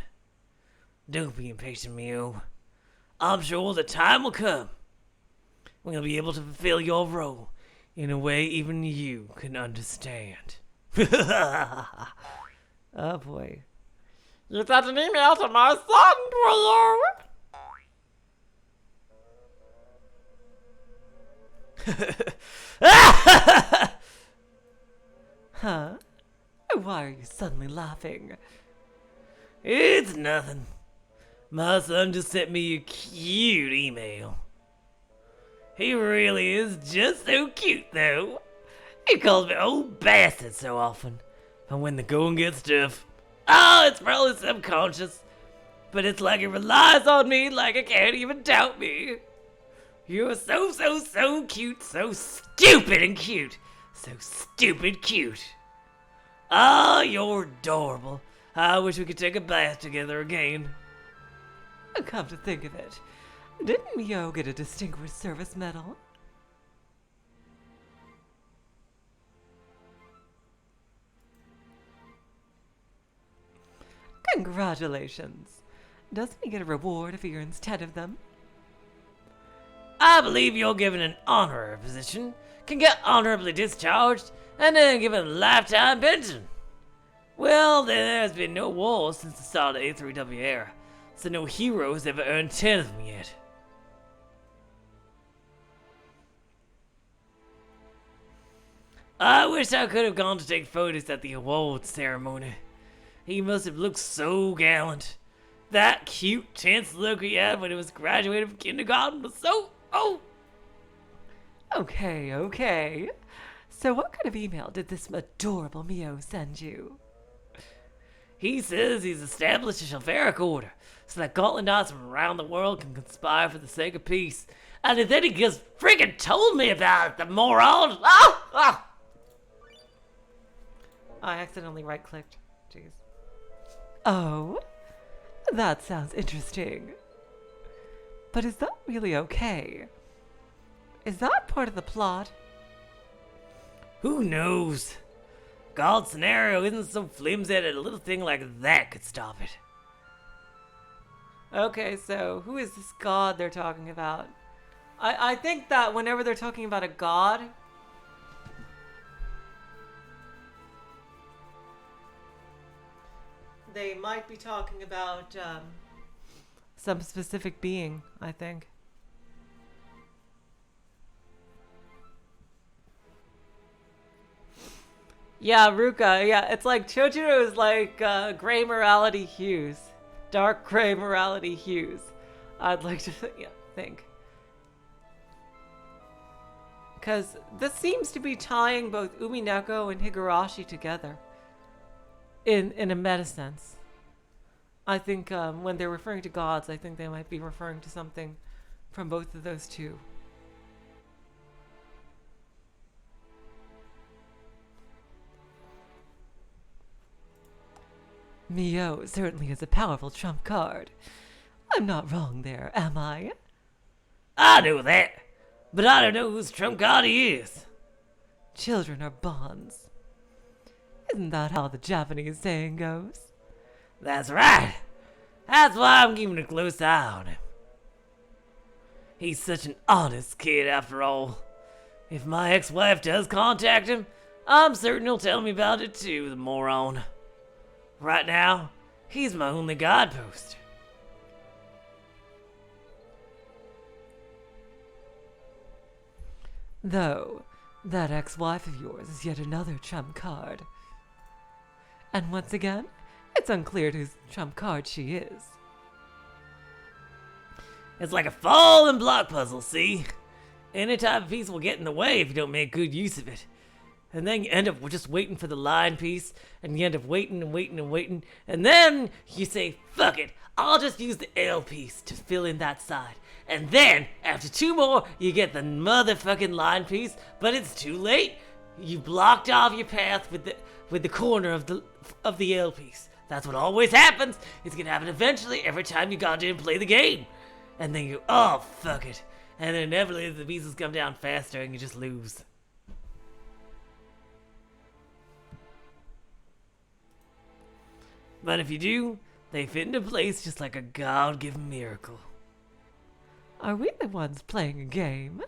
Don't be impatient, Miyao. I'm sure the time will come when you'll be able to fulfill your role in a way even you can understand. Oh, boy. You sent an email to my son, will you? Huh? Why are you suddenly laughing? It's nothing. My son just sent me a cute email. He really is just so cute, though. He calls me old bastard so often. And when the going gets tough, it's probably subconscious. But it's like he relies on me like I can't even doubt me. You're so cute, so stupid and cute. So stupid cute. You're adorable. I wish we could take a bath together again. Come to think of it, didn't Miyao get a Distinguished Service Medal? Congratulations. Doesn't he get a reward if he earns 10 of them? I believe you're given an honorary position, can get honorably discharged, and then given a lifetime pension. Well, there's been no wars since the start of the A3W era, so no heroes ever earned 10 of them yet. I wish I could have gone to take photos at the awards ceremony. He must have looked so gallant. That cute, tense look he had when he was graduating from kindergarten was so... Okay. So what kind of email did this adorable Miyao send you? He says he's established a chivalric order so that Gauntlet Knights from around the world can conspire for the sake of peace. And then he just freaking told me about it, the moron! I accidentally right-clicked. Jeez. Oh, that sounds interesting. But is that really okay? Is that part of the plot? Who knows? God's scenario isn't so flimsy that a little thing like that could stop it. Okay, so who is this god they're talking about? I think that whenever they're talking about a god, they might be talking about some specific being, I think. Yeah, Ruka. Yeah, it's like Chojuro is like gray morality hues. Dark gray morality hues. I'd like to think. Because this seems to be tying both Umineko and Higurashi together. In a meta sense. I think when they're referring to gods, I think they might be referring to something from both of those two. Miyao certainly is a powerful trump card. I'm not wrong there, am I? I know that, but I don't know whose trump card he is. Children are bonds. Isn't that how the Japanese saying goes? That's right. That's why I'm keeping a close eye on him. He's such an honest kid after all. If my ex-wife does contact him, I'm certain he'll tell me about it too, the moron. Right now, he's my only guidepost. Though, that ex-wife of yours is yet another trump card. And once again, it's unclear whose trump card she is. It's like a falling block puzzle, see? Any type of piece will get in the way if you don't make good use of it. And then you end up just waiting for the line piece, and you end up waiting and waiting and waiting, and then you say, fuck it, I'll just use the L piece to fill in that side. And then, after two more, you get the motherfucking line piece, but it's too late. You blocked off your path with the corner of the L piece. That's what always happens. It's gonna happen eventually every time you goddamn play the game. And then you, oh, fuck it. And then inevitably the pieces come down faster and you just lose. But if you do, they fit into place just like a God-given miracle. Are we the ones playing a game?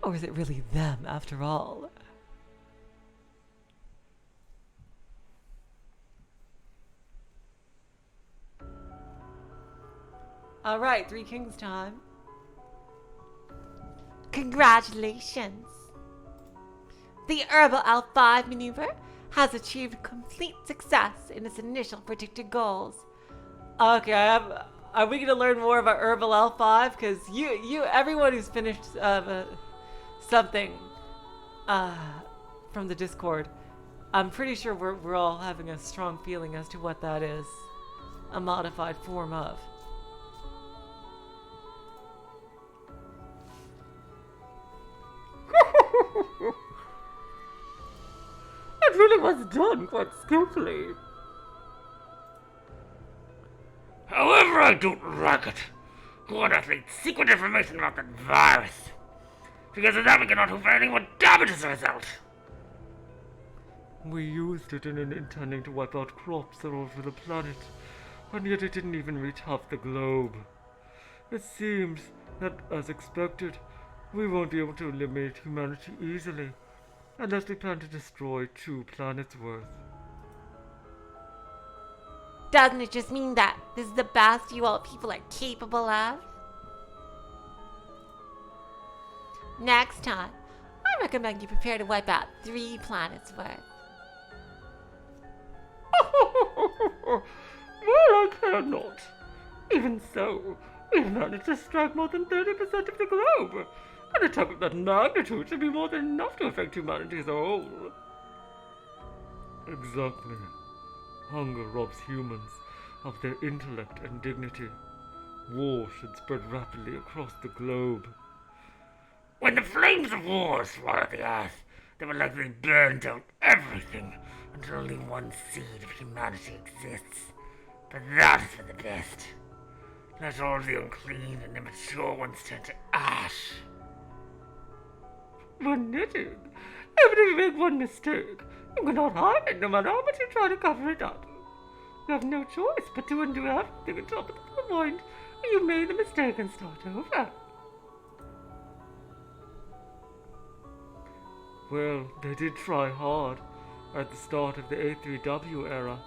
Or is it really them after all? Alright, Three Kings time. Congratulations! The Herbal L5 maneuver has achieved complete success in its initial predicted goals. Okay, are we gonna learn more about Herbal L5? Because everyone who's finished something from the Discord, I'm pretty sure we're all having a strong feeling as to what that is. A modified form of. It really was done quite skillfully. However, I don't like it. God has leaked secret information about that virus. Because of that, we cannot hope for anything but damage as a result. We used it in intending to wipe out crops all over the planet, and yet it didn't even reach half the globe. It seems that, as expected, we won't be able to eliminate humanity easily, unless we plan to destroy 2 planets worth. Doesn't it just mean that this is the best you all people are capable of? Next time, I recommend you prepare to wipe out 3 planets worth. Well, I cannot. Even so, we've managed to strike more than 30% of the globe. An attack of that magnitude should be more than enough to affect humanity as a whole. Exactly. Hunger robs humans of their intellect and dignity. War should spread rapidly across the globe. When the flames of war swallow the earth, they will likely burn down everything until only one seed of humanity exists. But that is for the best. Let all the unclean and immature ones turn to ash. We're knitting. Even if you make one mistake, you cannot hide it no matter how much you try to cover it up. You have no choice but to undo everything until the point you made the mistake and start over. Well, they did try hard at the start of the A3W era.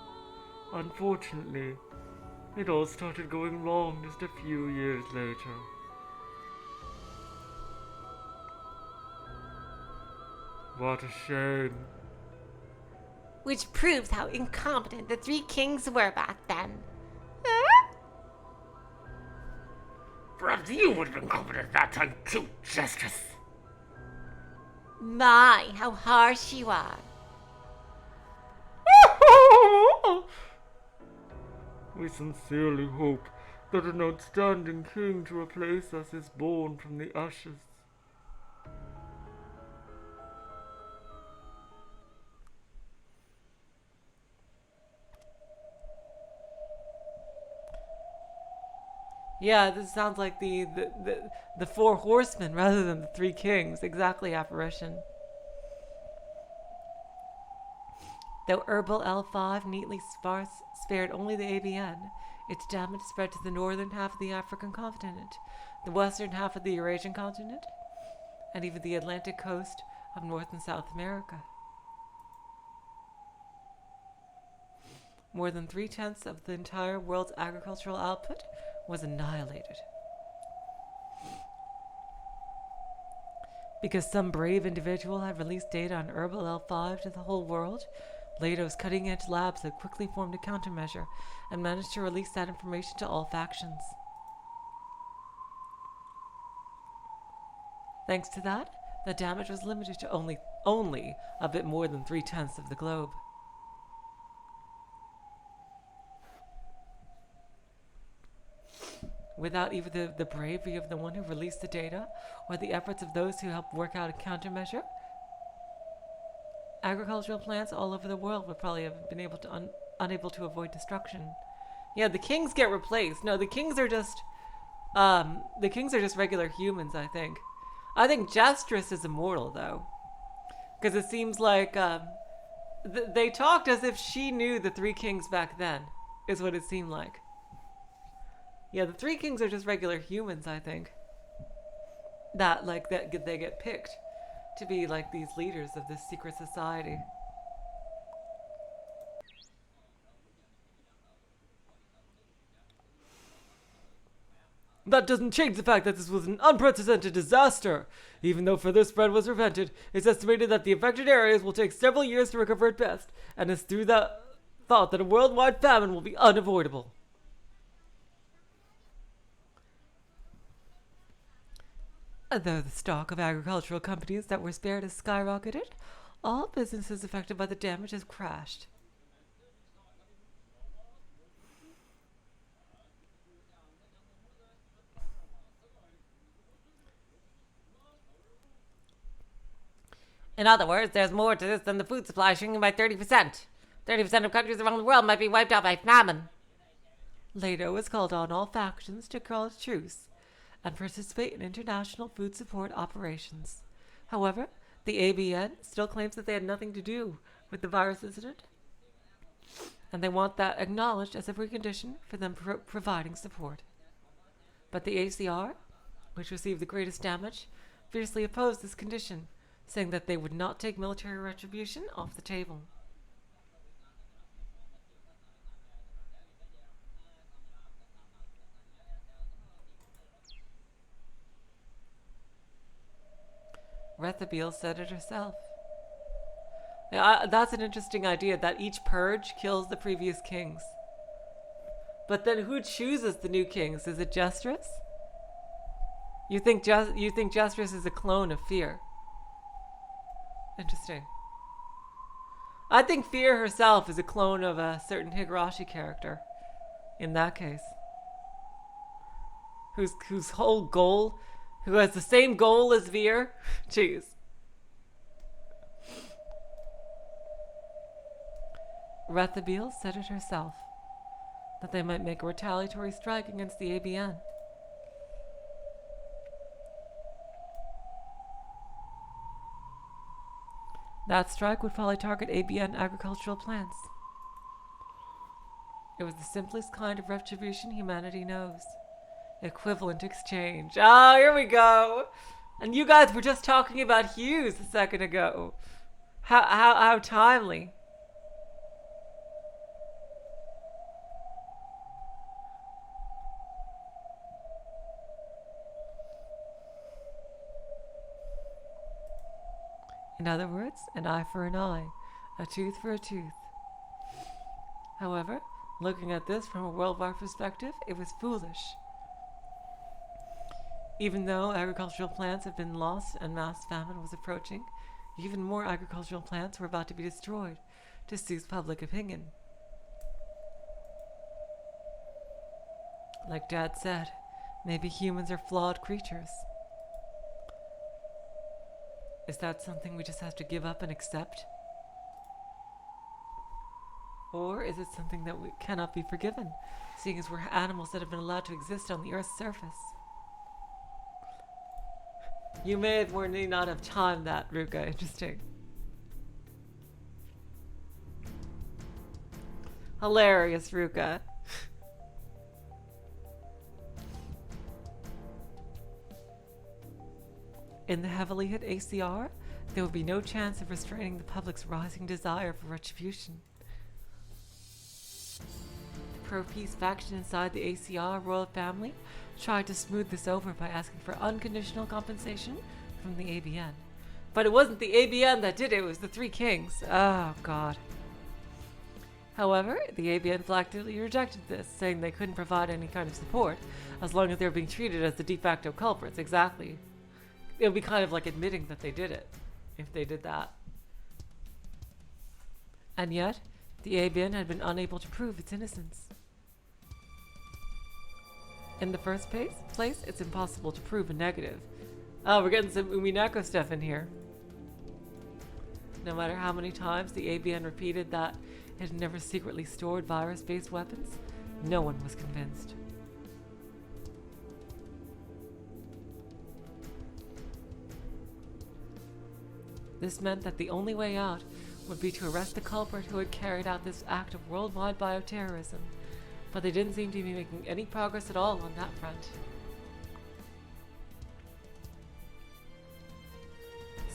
Unfortunately, it all started going wrong just a few years later. What a shame. Which proves how incompetent the three kings were back then. Perhaps you would have been competent at that time too, Justice. My, how harsh you are. We sincerely hope that an outstanding king to replace us is born from the ashes. Yeah, this sounds like the four horsemen rather than the three kings. Exactly, apparition. Though Herbal L5 neatly spared only the ABN, its damage spread to the northern half of the African continent, the western half of the Eurasian continent, and even the Atlantic coast of North and South America. More than 3/10 of the entire world's agricultural output was annihilated. Because some brave individual had released data on Herbal L5 to the whole world, Lato's cutting-edge labs had quickly formed a countermeasure and managed to release that information to all factions. Thanks to that, the damage was limited to only a bit more than 3/10 of the globe. Without either the bravery of the one who released the data or the efforts of those who helped work out a countermeasure, agricultural plants all over the world would probably have been unable to avoid destruction. Yeah, the kings get replaced. No, the kings are just regular humans, I think. I think Jestress is immortal, though. Because it seems like they talked as if she knew the three kings back then, is what it seemed like. Yeah, the three kings are just regular humans, I think. That they get picked to be like these leaders of this secret society. That doesn't change the fact that this was an unprecedented disaster. Even though further spread was prevented, it's estimated that the affected areas will take several years to recover at best, and it's through that thought that a worldwide famine will be unavoidable. Though the stock of agricultural companies that were spared has skyrocketed, all businesses affected by the damage have crashed. In other words, there's more to this than the food supply shrinking by 30%. 30% of countries around the world might be wiped out by famine. Lato has called on all factions to call a truce and participate in international food support operations. However, the ABN still claims that they had nothing to do with the virus incident, and they want that acknowledged as a precondition for them providing support. But the ACR, which received the greatest damage, fiercely opposed this condition, saying that they would not take military retribution off the table. Rethabiel said it herself. Yeah, that's an interesting idea, that each purge kills the previous kings. But then who chooses the new kings? Is it Jestress? You think Jestress is a clone of Fear? Interesting. I think Fear herself is a clone of a certain Higurashi character. In that case, whose whole goal, who has the same goal as Fear. Jeez. Rethabiel said it herself, that they might make a retaliatory strike against the ABN. That strike would probably target ABN agricultural plants. It was the simplest kind of retribution humanity knows. Equivalent exchange. Oh, here we go. And you guys were just talking about Hughes a second ago. How timely. In other words, an eye for an eye, a tooth for a tooth. However, looking at this from a worldwide perspective, it was foolish. Even though agricultural plants have been lost and mass famine was approaching, even more agricultural plants were about to be destroyed to soothe public opinion. Like Dad said, maybe humans are flawed creatures. Is that something we just have to give up and accept? Or is it something that we cannot be forgiven, seeing as we're animals that have been allowed to exist on the Earth's surface? You may or may not have timed that, Ruka. Interesting. Hilarious, Ruka. In the heavily hit ACR, there would be no chance of restraining the public's rising desire for retribution. The pro-peace faction inside the ACR royal family tried to smooth this over by asking for unconditional compensation from the ABN. But it wasn't the ABN that did it, it was the Three Kings. Oh, God. However, the ABN flatly rejected this, saying they couldn't provide any kind of support as long as they were being treated as the de facto culprits. Exactly. It would be kind of like admitting that they did it, if they did that. And yet, the ABN had been unable to prove its innocence. In the first place, it's impossible to prove a negative. Oh, we're getting some Umineko stuff in here. No matter how many times the ABN repeated that it had never secretly stored virus-based weapons, no one was convinced. This meant that the only way out would be to arrest the culprit who had carried out this act of worldwide bioterrorism, but they didn't seem to be making any progress at all on that front.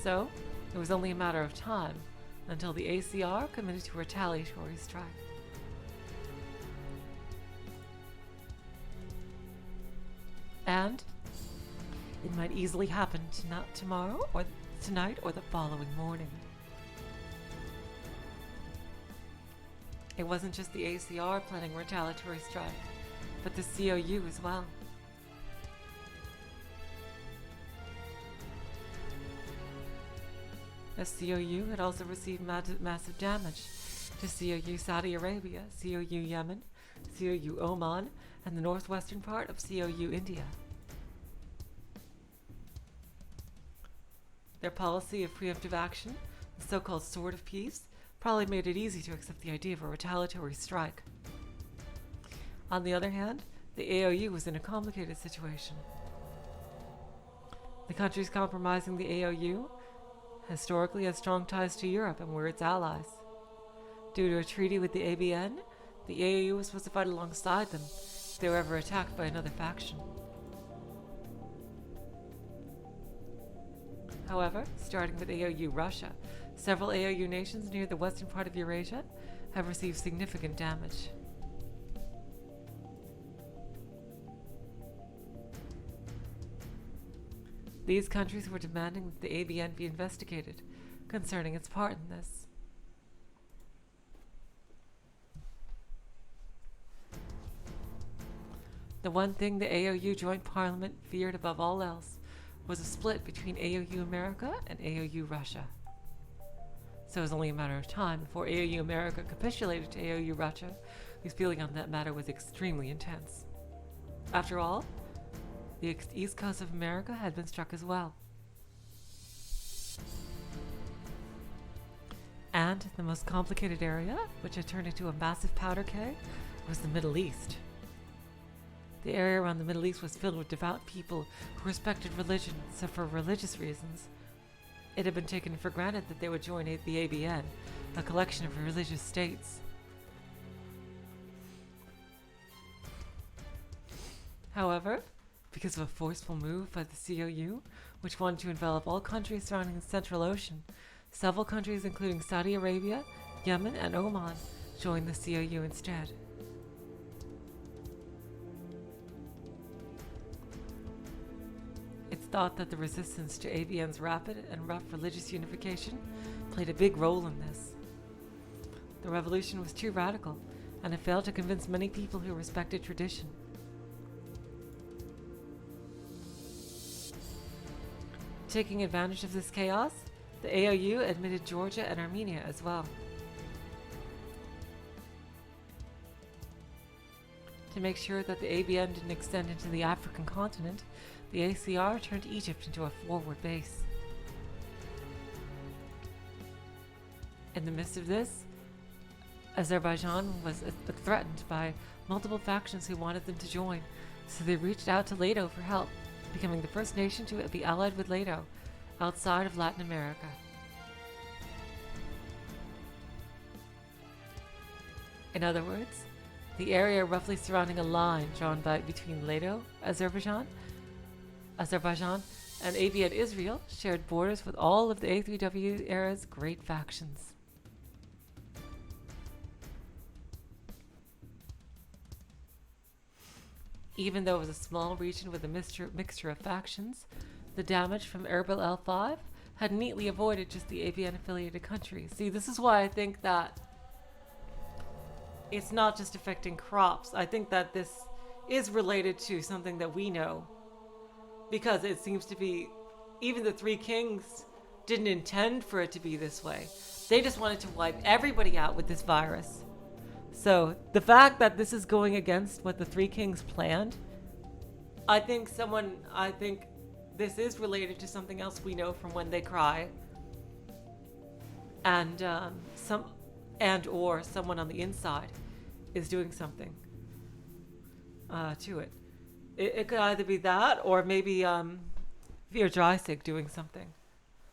So, it was only a matter of time until the ACR committed to a retaliatory strike. And it might easily happen tomorrow or tonight or the following morning. It wasn't just the ACR planning a retaliatory strike, but the COU as well. The COU had also received massive damage to COU Saudi Arabia, COU Yemen, COU Oman, and the northwestern part of COU India. Their policy of preemptive action, the so-called Sword of Peace, probably made it easy to accept the idea of a retaliatory strike. On the other hand, the AOU was in a complicated situation. The countries comprising the AOU historically had strong ties to Europe and were its allies. Due to a treaty with the ABN, the AOU was supposed to fight alongside them if they were ever attacked by another faction. However, starting with AOU Russia, several AOU nations near the western part of Eurasia have received significant damage. These countries were demanding that the ABN be investigated concerning its part in this. The one thing the AOU Joint Parliament feared above all else was a split between AOU America and AOU Russia. So it was only a matter of time before AOU America capitulated to AOU Russia, whose feeling on that matter was extremely intense. After all, the east coast of America had been struck as well. And the most complicated area, which had turned into a massive powder keg, was the Middle East. The area around the Middle East was filled with devout people who respected religion, except for religious reasons. It had been taken for granted that they would join the ABN, a collection of religious states. However, because of a forceful move by the COU, which wanted to envelop all countries surrounding the Central Ocean, several countries including Saudi Arabia, Yemen, and Oman joined the COU instead. It's thought that the resistance to ABN's rapid and rough religious unification played a big role in this. The revolution was too radical, and it failed to convince many people who respected tradition. Taking advantage of this chaos, the AOU admitted Georgia and Armenia as well. To make sure that the ABN didn't extend into the African continent, the ACR turned Egypt into a forward base. In the midst of this, Azerbaijan was threatened by multiple factions who wanted them to join, so they reached out to Leto for help, becoming the first nation to be allied with Leto outside of Latin America. In other words, the area roughly surrounding a line drawn between Leto, Azerbaijan, and ABN Israel shared borders with all of the A3W era's great factions. Even though it was a small region with a mixture of factions, the damage from Erbil L5 had neatly avoided just the ABN-affiliated countries. See, this is why I think that it's not just affecting crops. I think that this is related to something that we know. Because it seems to be, even the Three Kings didn't intend for it to be this way. They just wanted to wipe everybody out with this virus. So, the fact that this is going against what the Three Kings planned, I think this is related to something else we know from When They Cry. And or someone on the inside is doing something to it. It could either be that, or maybe Vera Dreisig doing something.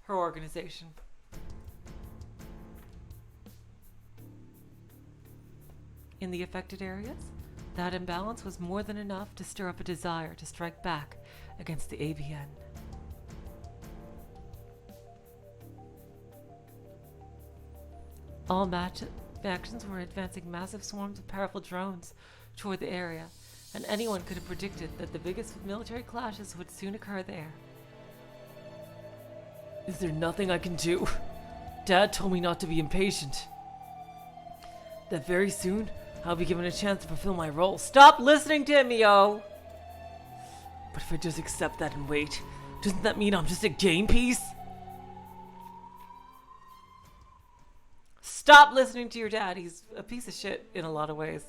Her organization. In the affected areas, that imbalance was more than enough to stir up a desire to strike back against the ABN. All factions were advancing massive swarms of powerful drones toward the area, and anyone could have predicted that the biggest military clashes would soon occur there. Is there nothing I can do? Dad told me not to be impatient. That very soon, I'll be given a chance to fulfill my role. Stop listening to him, Miyao! But if I just accept that and wait, doesn't that mean I'm just a game piece? Stop listening to your dad. He's a piece of shit in a lot of ways.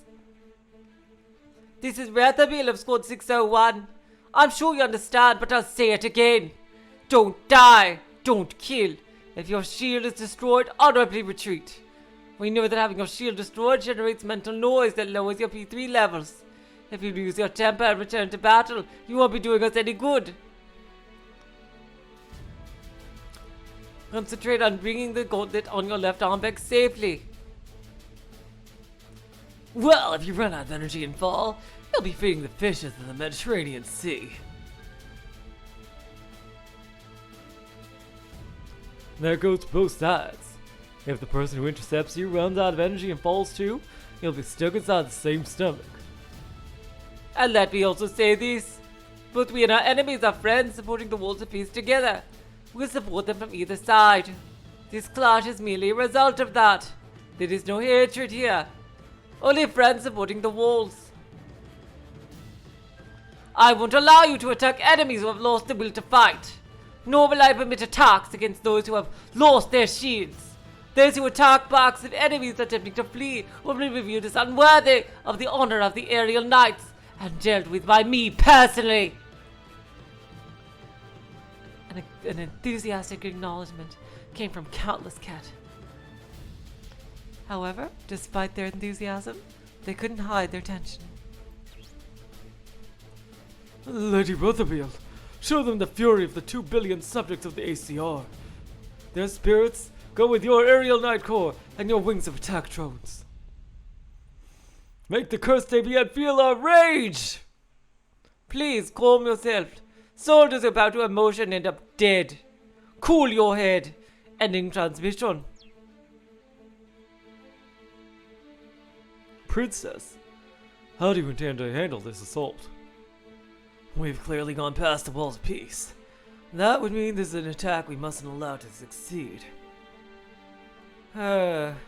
This is Rethabil of Squad 601. I'm sure you understand, but I'll say it again. Don't die. Don't kill. If your shield is destroyed, honorably retreat. We know that having your shield destroyed generates mental noise that lowers your P3 levels. If you lose your temper and return to battle, you won't be doing us any good. Concentrate on bringing the gauntlet on your left arm back safely. Well, if you run out of energy and fall, you'll be feeding the fishes in the Mediterranean Sea. There goes both sides. If the person who intercepts you runs out of energy and falls too, you'll be stuck inside the same stomach. And let me also say this. Both we and our enemies are friends supporting the Wolves of Peace together. We'll support them from either side. This clash is merely a result of that. There is no hatred here. Only friends supporting the Wolves. I won't allow you to attack enemies who have lost the will to fight. Nor will I permit attacks against those who have lost their shields. Those who attack barks of enemies attempting to flee will be viewed as unworthy of the honor of the aerial knights and dealt with by me personally. An enthusiastic acknowledgement came from countless Ket. However, despite their enthusiasm, they couldn't hide their tension. Lady Rotherfield, show them the fury of the 2 billion subjects of the ACR. Their spirits go with your aerial knight corps and your wings of attack drones. Make the cursed ABN feel our rage! Please calm yourself. Soldiers about to emotion end up dead. Cool your head. Ending transmission. Princess, how do you intend to handle this assault? We've clearly gone past the walls of peace. That would mean there's an attack we mustn't allow to succeed. What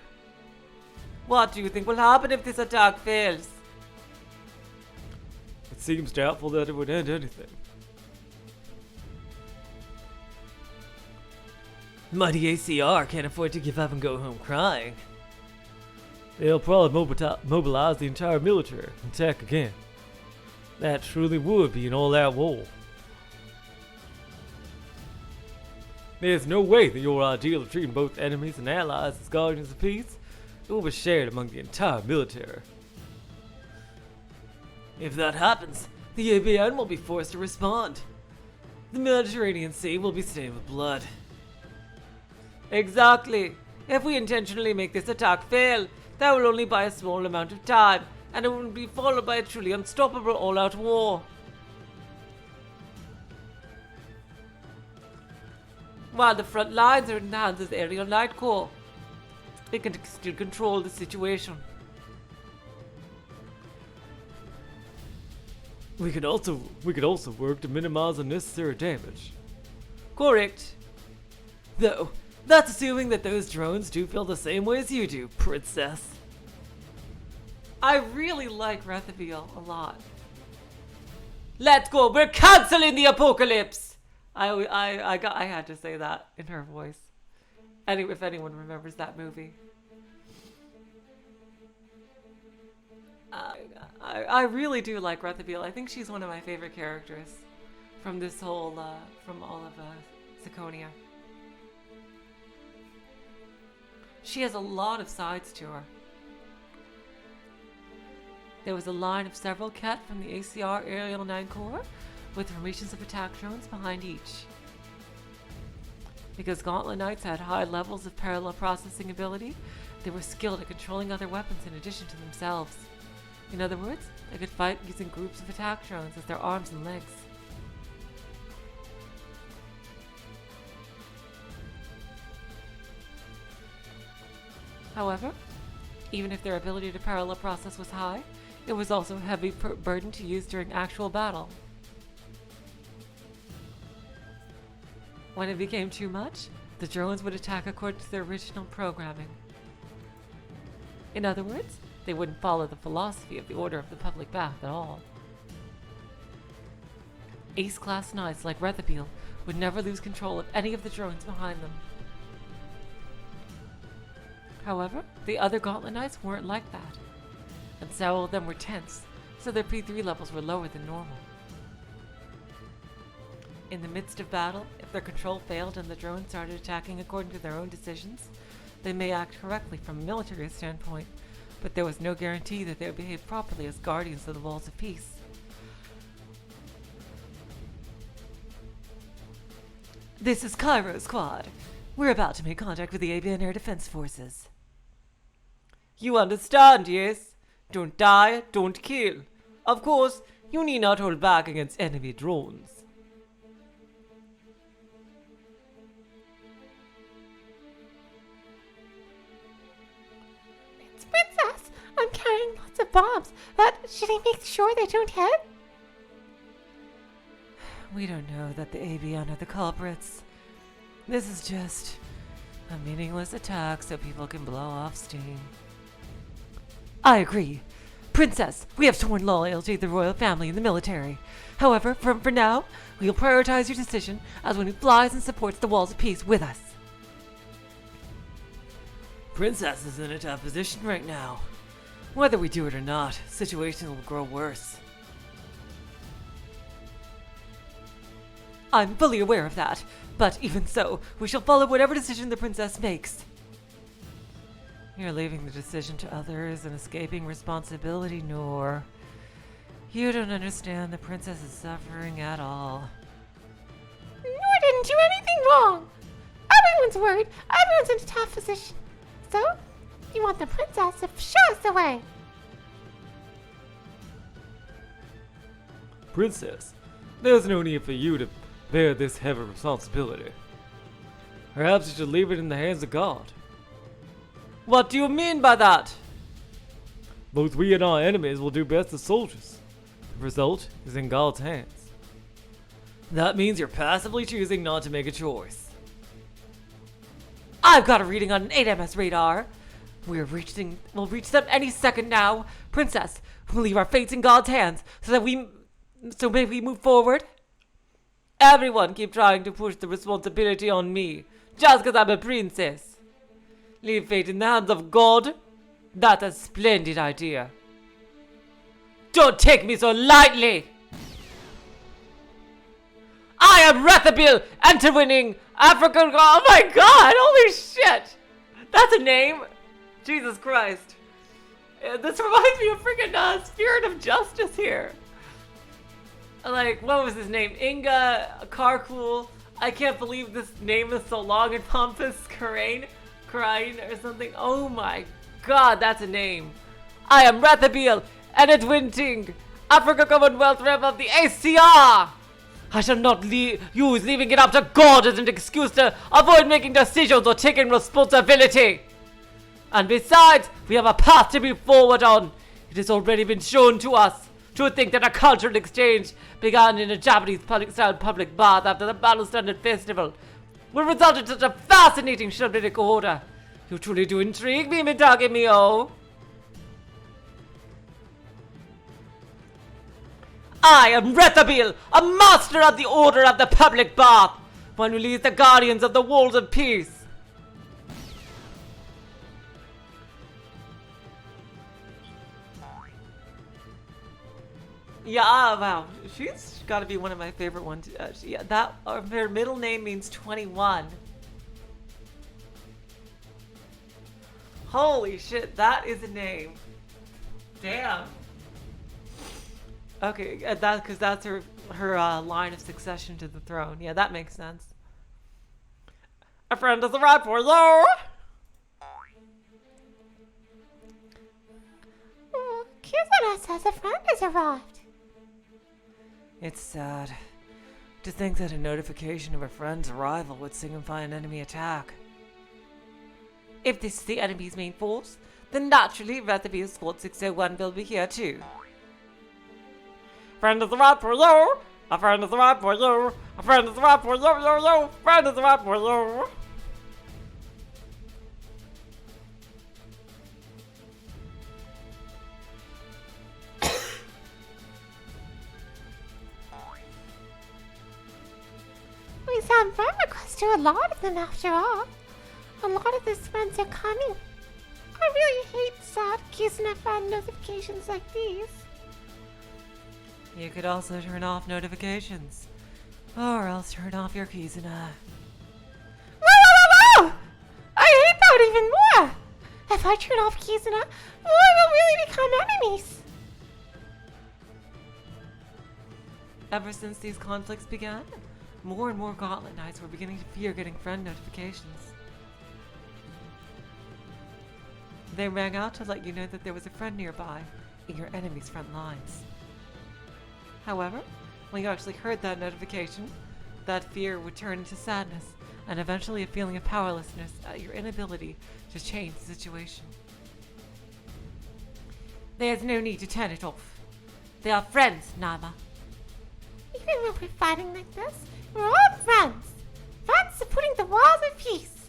do you think will happen if this attack fails? It seems doubtful that it would end anything. Mighty ACR can't afford to give up and go home crying. They'll probably mobilize the entire military and attack again. That truly would be an all-out war. There's no way that your ideal of treating both enemies and allies as guardians of peace will be shared among the entire military. If that happens, the ABN will be forced to respond. The Mediterranean Sea will be stained with blood. Exactly. If we intentionally make this attack fail, that will only buy a small amount of time, and it will be followed by a truly unstoppable all-out war. While the front lines are in the hands of the aerial knight corps, they can still control the situation. We could also work to minimize unnecessary damage. Correct. Though, that's assuming that those drones do feel the same way as you do, princess. I really like Rethabiel a lot. Let's go, we're canceling the apocalypse! I had to say that in her voice. If anyone remembers that movie. I really do like Rethabiel. I think she's one of my favorite characters from this whole, from all of Ciconia. She has a lot of sides to her. There was a line of several Ket from the ACR Aerial 9 Corps, with formations of attack drones behind each. Because Gauntlet Knights had high levels of parallel processing ability, they were skilled at controlling other weapons in addition to themselves. In other words, they could fight using groups of attack drones as their arms and legs. However, even if their ability to parallel process was high, it was also a heavy burden to use during actual battle. When it became too much, the drones would attack according to their original programming. In other words, they wouldn't follow the philosophy of the Order of the Public Bath at all. Ace-class knights like Rethabiel would never lose control of any of the drones behind them. However, the other Gauntlet Knights weren't like that, and several of them were tense, so their P3 levels were lower than normal. In the midst of battle, if their control failed and the drones started attacking according to their own decisions, they may act correctly from a military standpoint, but there was no guarantee that they would behave properly as guardians of the walls of peace. This is Cairo Squad. We're about to make contact with the ABN Air Defense Forces. You understand, yes? Don't die, don't kill. Of course, you need not hold back against enemy drones. It's Princess! I'm carrying lots of bombs, but should I make sure they don't hit? We don't know that the ABN are the culprits. This is just a meaningless attack so people can blow off steam. I agree. Princess, we have sworn loyalty to the royal family and the military. However, for now, we will prioritize your decision as one who flies and supports the walls of peace with us. Princess is in a tough position right now. Whether we do it or not, the situation will grow worse. I'm fully aware of that, but even so, we shall follow whatever decision the princess makes. You're leaving the decision to others and escaping responsibility, Noor. You don't understand the princess is suffering at all. Noor didn't do anything wrong. I've been everyone's worried. Everyone's in a tough position. So, you want the princess to show us the way. Princess, there's no need for you to bear this heavy responsibility. Perhaps you should leave it in the hands of God. What do you mean by that? Both we and our enemies will do best as soldiers. The result is in God's hands. That means you're passively choosing not to make a choice. I've got a reading on an 8MS radar. We'll reach them any second now. Princess, we'll leave our fates in God's hands so may we move forward. Everyone keep trying to push the responsibility on me, just because I'm a princess. Leave fate in the hands of God? That's a splendid idea. Don't take me so lightly! I am Rethabil, enter-winning African... Oh my god, holy shit! That's a name? Jesus Christ. This reminds me of freaking Spirit of Justice here. Like, what was his name? Inga Karkul. I can't believe this name is so long and pompous. Crane or something. Oh my god, that's a name. I am Rethabil, Enedwinting, Africa Commonwealth Rep of the ACR. I shall not use leaving it up to God as an excuse to avoid making decisions or taking responsibility. And besides, we have a path to move forward on. It has already been shown to us. To think that a cultural exchange began in a Japanese public-style public bath after the Battle Standard Festival will result in such a fascinating shamanic order. You truly do intrigue me, Mitake Miyao. I am Rethabil, a master of the Order of the Public Bath, one who leads the guardians of the Walls of Peace. Yeah, wow. She's got to be one of my favorite ones. Her middle name means 21. Holy shit, that is a name. Damn. Okay, because that's her line of succession to the throne. Yeah, that makes sense. A friend has arrived for you. Kizuna says a friend has arrived. It's sad to think that a notification of a friend's arrival would signify an enemy attack. If this is the enemy's main force, then naturally Rethabil Squad 601 will be here too. Friend has arrived for you! A friend has arrived for you! A friend has arrived for you! Friend has arrived for you! We sent friend requests to a lot of them after all. A lot of these friends are coming. I really hate sad Kizuna fan notifications like these. You could also turn off notifications. Or else turn off your Kizuna. Whoa! I hate that even more! If I turn off Kizuna, we will really become enemies. Ever since these conflicts began, more and more Gauntlet Knights were beginning to fear getting friend notifications. They rang out to let you know that there was a friend nearby in your enemy's front lines. However, when you actually heard that notification, that fear would turn into sadness and eventually a feeling of powerlessness at your inability to change the situation. There's no need to turn it off. They are friends, Nama. Even when we're fighting like this, we're all friends. Friends supporting the walls of peace.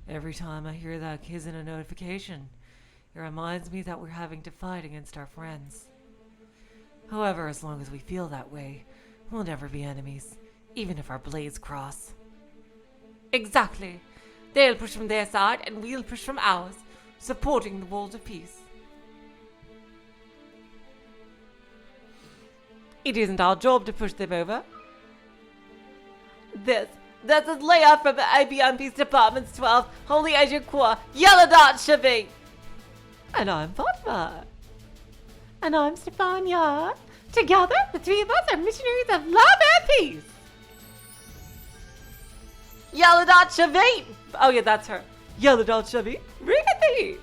Every time I hear that Kizuna notification, it reminds me that we're having to fight against our friends. However, as long as we feel that way, we'll never be enemies, even if our blades cross. Exactly. They'll push from their side and we'll push from ours, supporting the walls of peace. It isn't our job to push them over. This is Leia from the IBM Peace Department's 12 Holy Agent Corps, Yellow Dot Shipping. And I'm Fatma. And I'm Stefania. Together, the three of us are missionaries of love and peace. Yell it out, Shavit! Oh yeah, that's her. Yell it out, Shavit. Bring it the heat.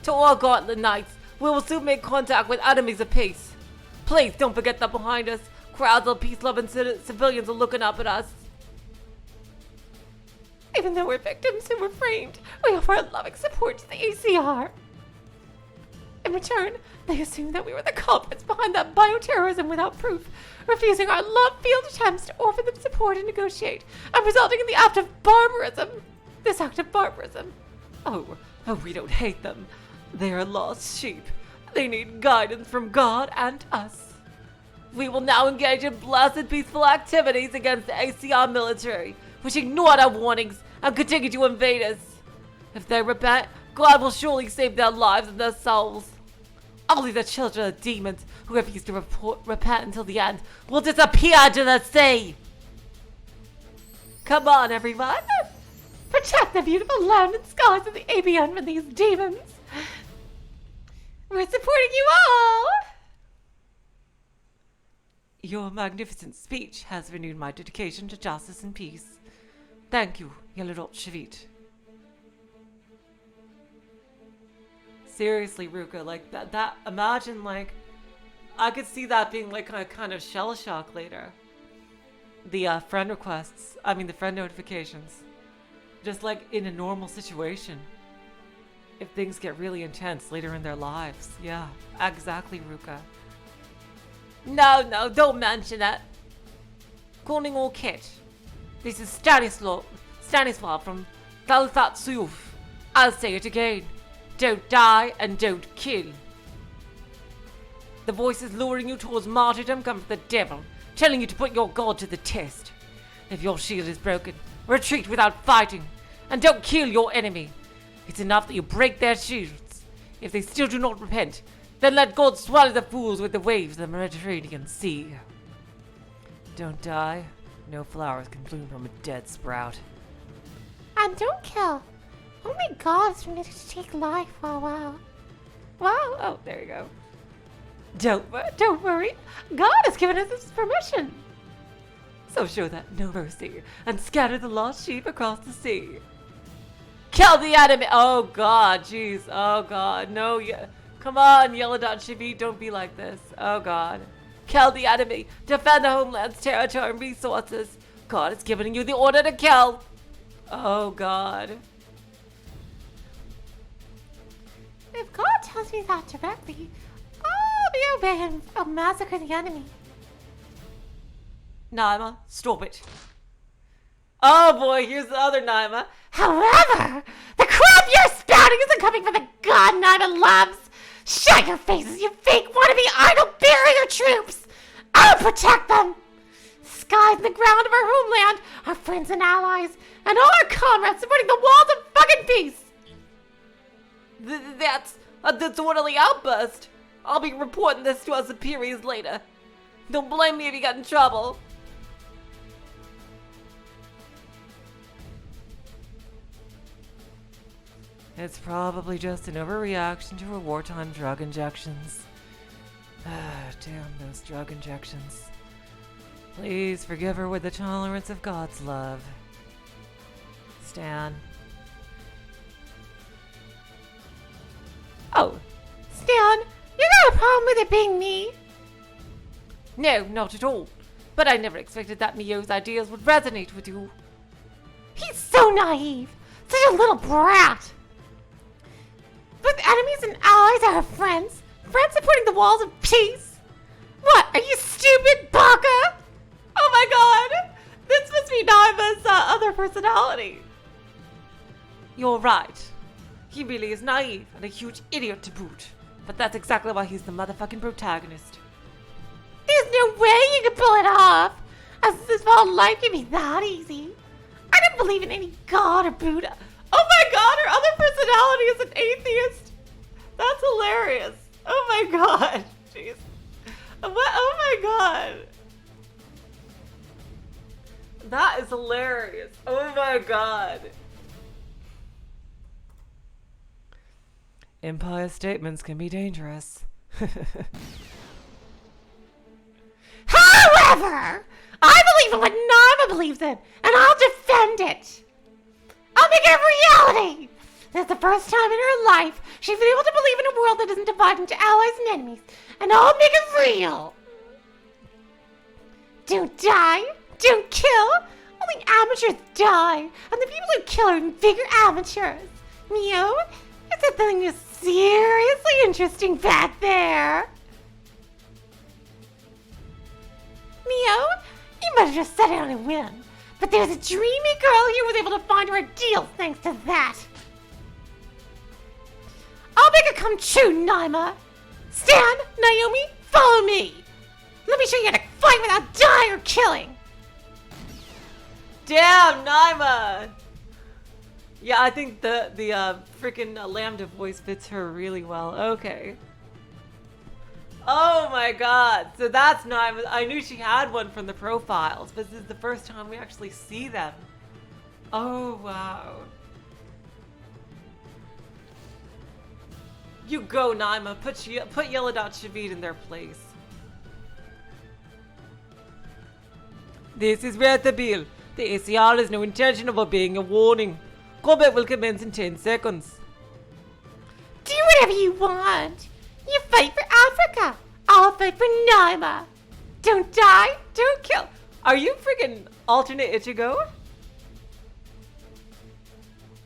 To all Gauntlet Knights, we will soon make contact with enemies of peace. Please don't forget that behind us, crowds of peace-loving civilians are looking up at us. Even though we're victims who were framed, we offer our loving support to the ACR. In return, they assumed that we were the culprits behind that bioterrorism without proof, refusing our love-filled attempts to offer them support and negotiate, and resulting in the act of barbarism. This act of barbarism. Oh, we don't hate them. They are lost sheep. They need guidance from God and us. We will now engage in blasted peaceful activities against the ACR military, which ignored our warnings and continue to invade us. If they repent, God will surely save their lives and their souls. Only the children of demons who refuse to repent until the end will disappear into the sea. Come on, everyone. Protect the beautiful land and skies of the ABN from these demons. We're supporting you all. Your magnificent speech has renewed my dedication to justice and peace. Thank you, Yellow Shavit. Seriously, Ruka, like that imagine, like, I could see that being like a kind of shell shock later. The friend requests, the friend notifications. Just like in a normal situation. If things get really intense later in their lives. Yeah, exactly, Ruka. No, don't mention it. Calling all kit. This is Stanislav from Daltatsuf. I'll say it again. Don't die and don't kill. The voices luring you towards martyrdom come from the devil, telling you to put your God to the test. If your shield is broken, retreat without fighting, and don't kill your enemy. It's enough that you break their shields. If they still do not repent, then let God swallow the fools with the waves of the Mediterranean Sea. Don't die. No flowers can bloom from a dead sprout. And don't kill. Only God is permitted to take life for a while. Wow. Oh, there you go. Don't worry. God has given us his permission. So show that no mercy and scatter the lost sheep across the sea. Kill the enemy! Oh God, jeez. Oh God, no. Come on, Yellow Dot Shavit, don't be like this. Oh God. Kill the enemy. Defend the homeland's territory and resources. God is giving you the order to kill. Oh God. If God tells me that directly, I'll be obeying and massacre the enemy. Naima, stop it. Oh boy, here's the other Naima. However, the crap you're spouting isn't coming from the God Naima loves. Shut your faces, you fake wannabe idol barrier troops. I'll protect them. The skies and the ground of our homeland, our friends and allies, and all our comrades supporting the walls of fucking peace. That's a disorderly outburst. I'll be reporting this to our superiors later. Don't blame me if you get in trouble. It's probably just an overreaction to her wartime drug injections. Damn those drug injections. Please forgive her with the tolerance of God's love. Stan. Oh, Stan, you got a problem with it being me? No, not at all. But I never expected that Miyao's ideas would resonate with you. He's so naive. Such a little brat. With enemies and allies are our friends. Friends supporting the walls of peace. What, are you stupid, Baka? Oh my God! This must be Naima's other personality. You're right. He really is naive and a huge idiot to boot. But that's exactly why he's the motherfucking protagonist. There's no way you can pull it off. As this whole life can be that easy. I don't believe in any god or Buddha. Oh my God, her other personality is an atheist. That's hilarious. Oh my God. Jeez. What? Oh my God. That is hilarious. Oh my God. Impious statements can be dangerous. However, I believe in what Naima believes in, and I'll defend it. I'll make it a reality. That's the first time in her life she's been able to believe in a world that isn't divided into allies and enemies, and I'll make it real. Don't die, don't kill. Only amateurs die, and the people who kill are bigger amateurs. Miyao, is that something is seriously interesting back there? Miyao, you might have just set out and win, but there's a dreamy girl here who was able to find her ideals thanks to that. I'll make it come true, Naima. Stan, Naomi, follow me. Let me show you how to fight without dying or killing. Damn, Naima! Yeah, I think the freaking Lambda voice fits her really well. Okay. Oh my god. So that's Naima. I knew she had one from the profiles, but this is the first time we actually see them. Oh, wow. You go, Naima. Put Yellow Dot Shavit in their place. This is Retabil. The ACR has no intention of obeying a warning. Combat will commence in 10 seconds. Do whatever you want. You fight for Africa. I'll fight for Naima. Don't die, don't kill. Are you freaking alternate Ichigo?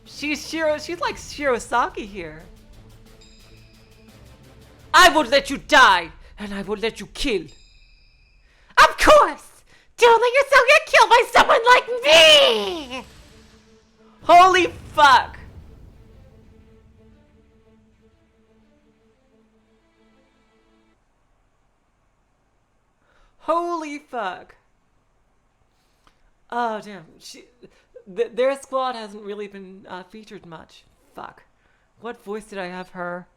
She's like Shirosaki here. I won't let you die, and I won't let you kill. Of course. Don't let yourself get killed by someone like me! Holy fuck! Holy fuck! Oh damn! Their squad hasn't really been featured much. Fuck! What voice did I have her?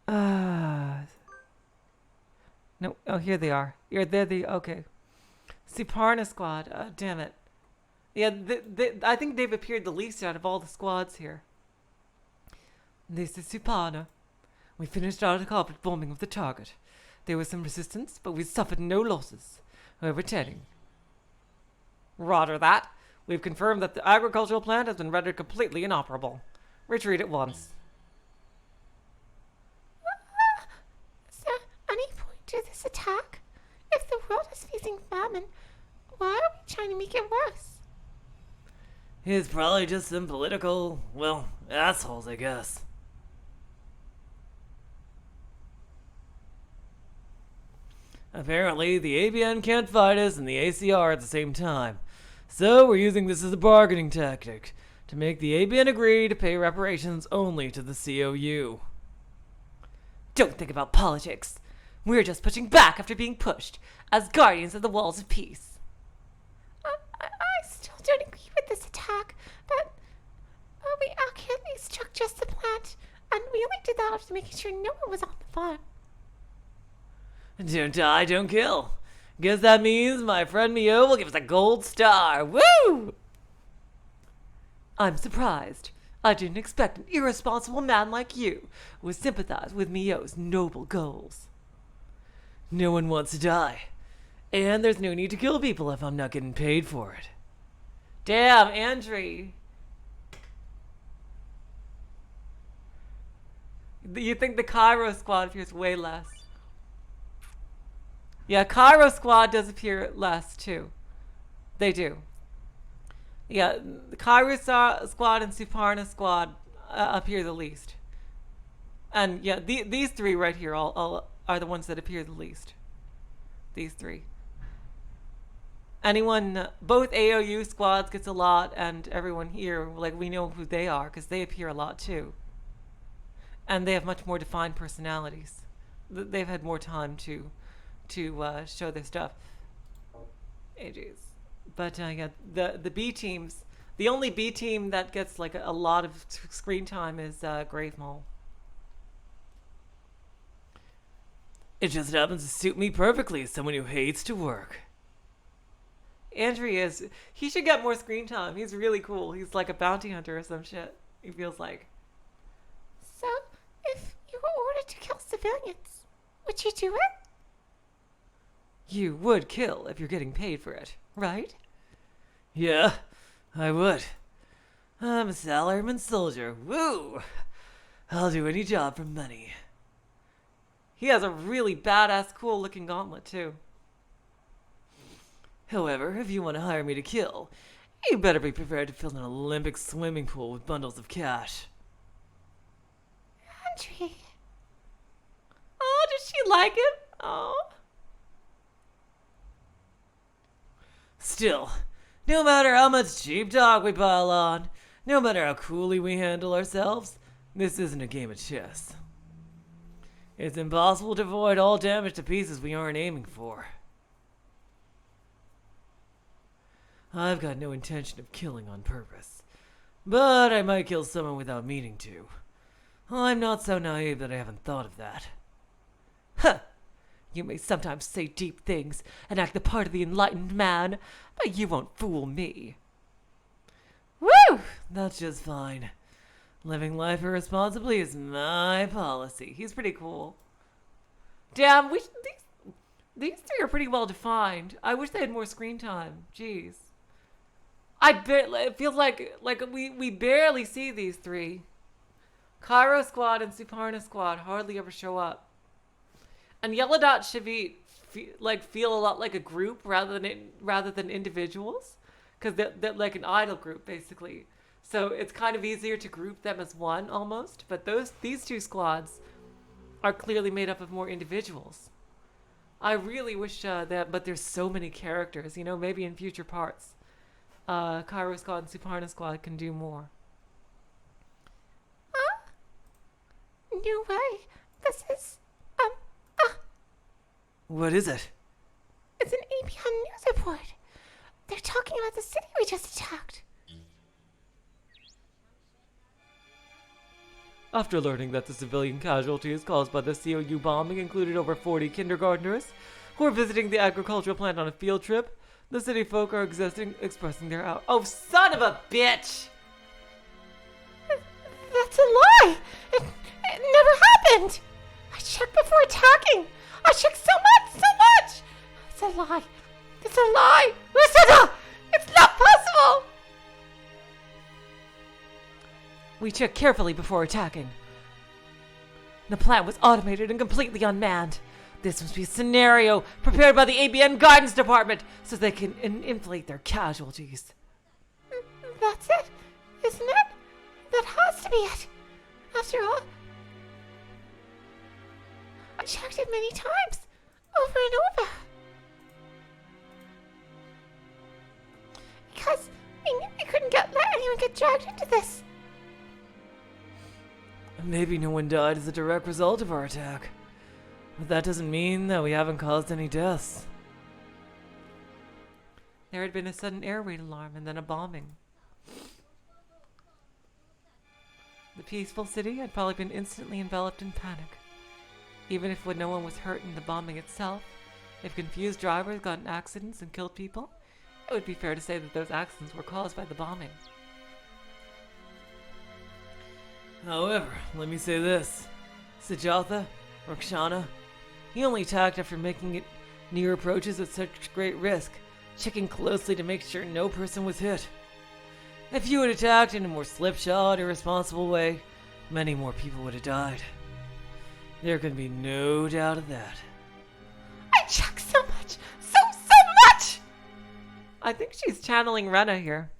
No. Oh, here they are. They're the okay. Suparna squad. Damn it. Yeah, I think they've appeared the least out of all the squads here. This is Suparna. We finished our carpet bombing of the target. There was some resistance, but we suffered no losses. We're returning. Roger that. We've confirmed that the agricultural plant has been rendered completely inoperable. Retreat at once. Is there any point to this attack? If the world is facing famine, why are we trying to make it worse? It's probably just some political, well, assholes, I guess. Apparently, the ABN can't fight us and the ACR at the same time. So we're using this as a bargaining tactic to make the ABN agree to pay reparations only to the COU. Don't think about politics. We're just pushing back after being pushed, as guardians of the walls of peace. I still don't agree with this attack, but we accurately struck just the plant, and we only did that after making sure no one was on the farm. Don't die, don't kill. Guess that means my friend Miyao will give us a gold star. Woo! I'm surprised. I didn't expect an irresponsible man like you would sympathize with Miyao's noble goals. No one wants to die. And there's no need to kill people if I'm not getting paid for it. Damn, Andre. You think the Cairo squad appears way less. Yeah, Cairo squad does appear less too. They do. Yeah, the Cairo squad and Suparna squad appear the least. And yeah, these three right here all are the ones that appear the least. These three. Anyone, both AOU squads gets a lot, and everyone here, like, we know who they are because they appear a lot too. And they have much more defined personalities. They've had more time to show their stuff. Jeez. But yeah, the B teams, the only B team that gets like a lot of screen time is Grave Mole. It just happens to suit me perfectly as someone who hates to work. Andrew he should get more screen time. He's really cool. He's like a bounty hunter or some shit, he feels like. So, if you were ordered to kill civilians, would you do it? You would kill if you're getting paid for it, right? Yeah, I would. I'm a salaryman soldier. Woo! I'll do any job for money. He has a really badass, cool looking gauntlet, too. However, if you want to hire me to kill, you better be prepared to fill an Olympic swimming pool with bundles of cash. Andre. Oh, does she like him? Oh. Still, no matter how much cheap talk we pile on, no matter how coolly we handle ourselves, this isn't a game of chess. It's impossible to avoid all damage to pieces we aren't aiming for. I've got no intention of killing on purpose, but I might kill someone without meaning to. I'm not so naive that I haven't thought of that. Huh. You may sometimes say deep things and act the part of the enlightened man, but you won't fool me. Woo! That's just fine. Living life irresponsibly is my policy. He's pretty cool. Damn, these three are pretty well defined. I wish they had more screen time. Jeez. It feels like we barely see these three. Cairo Squad and Suparna Squad hardly ever show up. And Yellow Dot Shavit feel a lot like a group rather than individuals, because they're like an idol group basically. So it's kind of easier to group them as one almost. But these two squads are clearly made up of more individuals. I really wish that, but there's so many characters. You know, maybe in future parts, Cairo Squad and Suparna Squad can do more. No way. This is, What is it? It's an ABN news report. They're talking about the city we just attacked. After learning that the civilian casualties caused by the COU bombing included over 40 kindergartners who were visiting the agricultural plant on a field trip, the city folk are expressing their Oh, son of a bitch! That's a lie. It never happened. I checked before attacking. I checked so much. It's a lie. It's a lie. Listen, it's not possible. We checked carefully before attacking. The plant was automated and completely unmanned. This must be a scenario prepared by the ABN Guidance Department so they can inflate their casualties. That's it, isn't it? That has to be it. After all, I checked it many times, over and over. Because we knew we couldn't let anyone get dragged into this. Maybe no one died as a direct result of our attack. But that doesn't mean that we haven't caused any deaths. There had been a sudden air raid alarm and then a bombing. The peaceful city had probably been instantly enveloped in panic. Even if no one was hurt in the bombing itself, if confused drivers got in accidents and killed people, it would be fair to say that those accidents were caused by the bombing. However, let me say this. Sujatha, Rakshana, he only attacked after making it near approaches at such great risk, checking closely to make sure no person was hit. If you had attacked in a more slipshod, irresponsible way, many more people would have died. There can be no doubt of that. I checked so much, so much! I think she's channeling Rena here.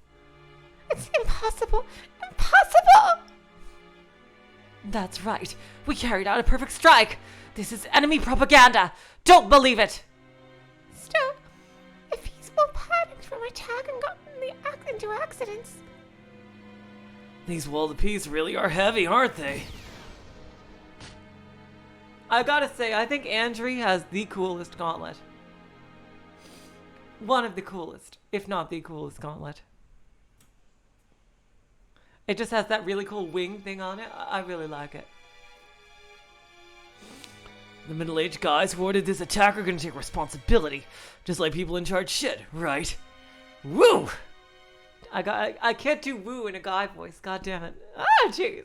It's impossible, impossible! That's right. We carried out a perfect strike. This is enemy propaganda. Don't believe it. Still, if he's well panicked from attack and gotten into accidents. These Wall of Peace really are heavy, aren't they? I gotta say, I think Andri has the coolest gauntlet. One of the coolest, if not the coolest gauntlet. It just has that really cool wing thing on it. I really like it. The middle-aged guys who ordered this attack are gonna take responsibility, just like people in charge should, right? Woo! I can't do woo in a guy voice. God damn it. Ah, jeez.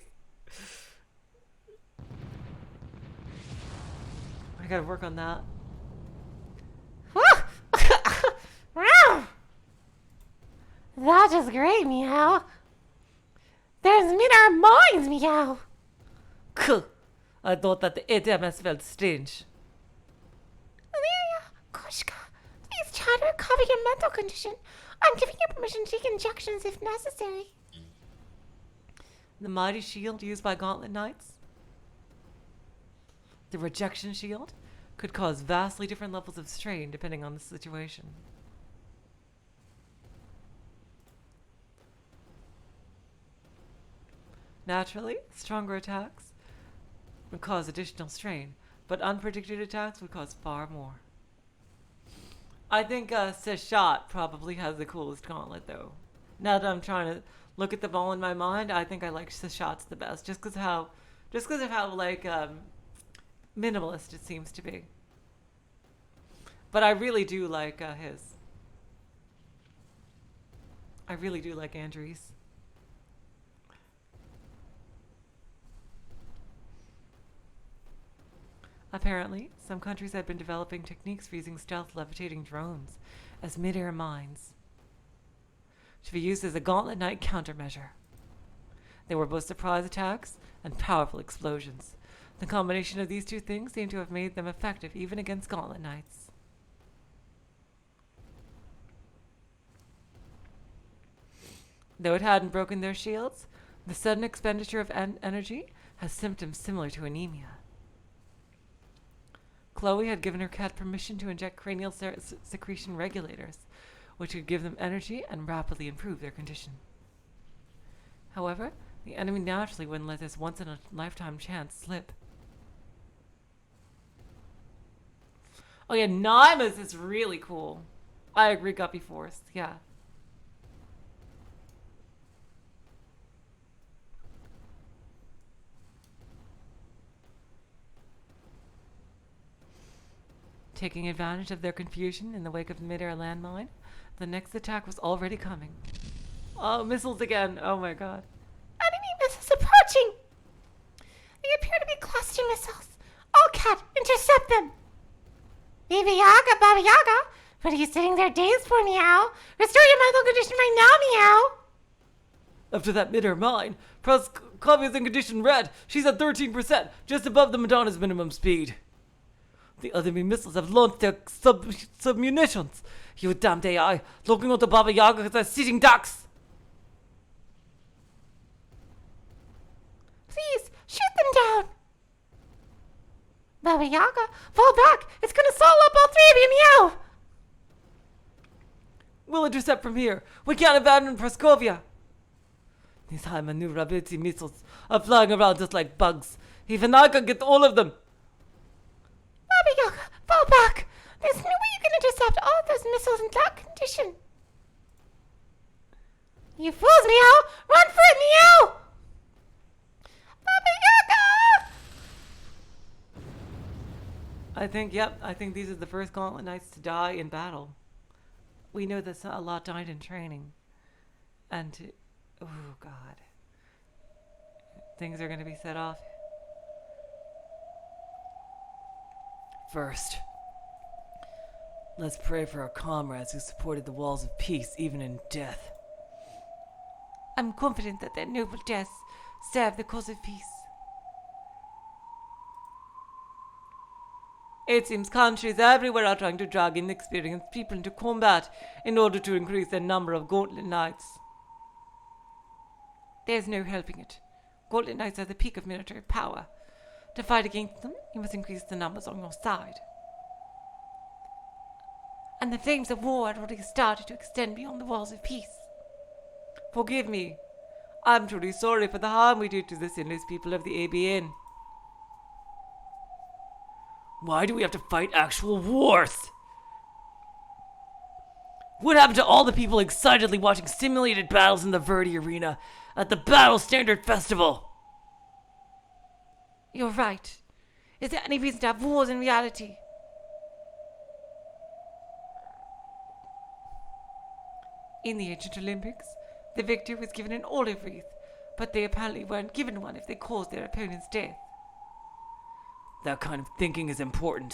I gotta work on that. That is great, Miyao. There's mid-air mines, Miyao. Kuh. I thought that the ATMS felt strange. Amelia, Koshka, please try to recover your mental condition. I'm giving you permission to take injections if necessary. The mighty shield used by Gauntlet Knights, the rejection shield, could cause vastly different levels of strain depending on the situation. Naturally, stronger attacks would cause additional strain, but unpredicted attacks would cause far more. I think Seshat probably has the coolest gauntlet, though. Now that I'm trying to look at them all in my mind, I think I like Seshat's the best, just because of how like minimalist it seems to be. But I really do like his. I really do like Andrew's. Apparently, some countries have been developing techniques for using stealth levitating drones as mid-air mines to be used as a Gauntlet Knight countermeasure. They were both surprise attacks and powerful explosions. The combination of these two things seemed to have made them effective even against Gauntlet Knights. Though it hadn't broken their shields, the sudden expenditure of energy has symptoms similar to anemia. Chloe had given her cat permission to inject cranial secretion regulators, which would give them energy and rapidly improve their condition. However, the enemy naturally wouldn't let this once-in-a-lifetime chance slip. Oh yeah, Naima's is really cool. I agree, Guppy Force, yeah. Taking advantage of their confusion in the wake of the mid-air landmine, the next attack was already coming. Oh, missiles again. Oh my god. Enemy missiles approaching. They appear to be cluster missiles. All cat, intercept them. Baba Yaga, what are you sitting there dazed for, Miyao? Restore your mental condition right now, Miyao. After that mid-air mine, Proscovia's in condition red. She's at 13%, just above the Madonna's minimum speed. The enemy missiles have launched their sub-munitions. You damned AI, looking onto Baba Yaga as sitting ducks. Please, shoot them down. Baba Yaga, fall back. It's gonna solo up all three of you, Miyao. We'll intercept from here. We can't abandon Proscovia. These high maneuverability missiles are flying around just like bugs. Even I can get all of them. Baba Yaga, fall back. There's no way you can intercept all of those missiles in that condition. You fools, Miyao! Run for it, Miyao! Baba Yaga! I think these are the first Gauntlet Knights to die in battle. We know that a lot died in training. And, oh god. Things are going to be set off. First, let's pray for our comrades who supported the walls of peace even in death. I'm confident that their noble deaths serve the cause of peace. It seems countries everywhere are trying to drag inexperienced people into combat in order to increase their number of Gauntlet Knights. There's no helping it. Gauntlet Knights are the peak of military power. To fight against them, you must increase the numbers on your side. And the flames of war had already started to extend beyond the walls of peace. Forgive me. I'm truly sorry for the harm we did to the sinless people of the ABN. Why do we have to fight actual wars? What happened to all the people excitedly watching simulated battles in the Verdi Arena at the Battle Standard Festival? You're right. Is there any reason to have wars in reality? In the ancient Olympics, the victor was given an olive wreath, but they apparently weren't given one if they caused their opponent's death. That kind of thinking is important.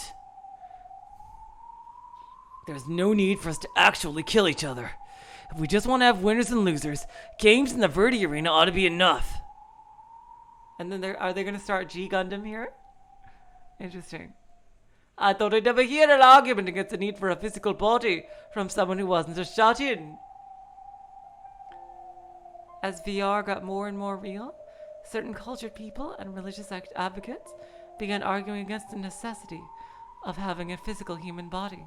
There's no need for us to actually kill each other. If we just want to have winners and losers, games in the Verdi Arena ought to be enough. And then are they going to start G Gundam here? Interesting. I thought I'd never hear an argument against the need for a physical body from someone who wasn't a shut-in. As VR got more and more real, certain cultured people and religious advocates began arguing against the necessity of having a physical human body.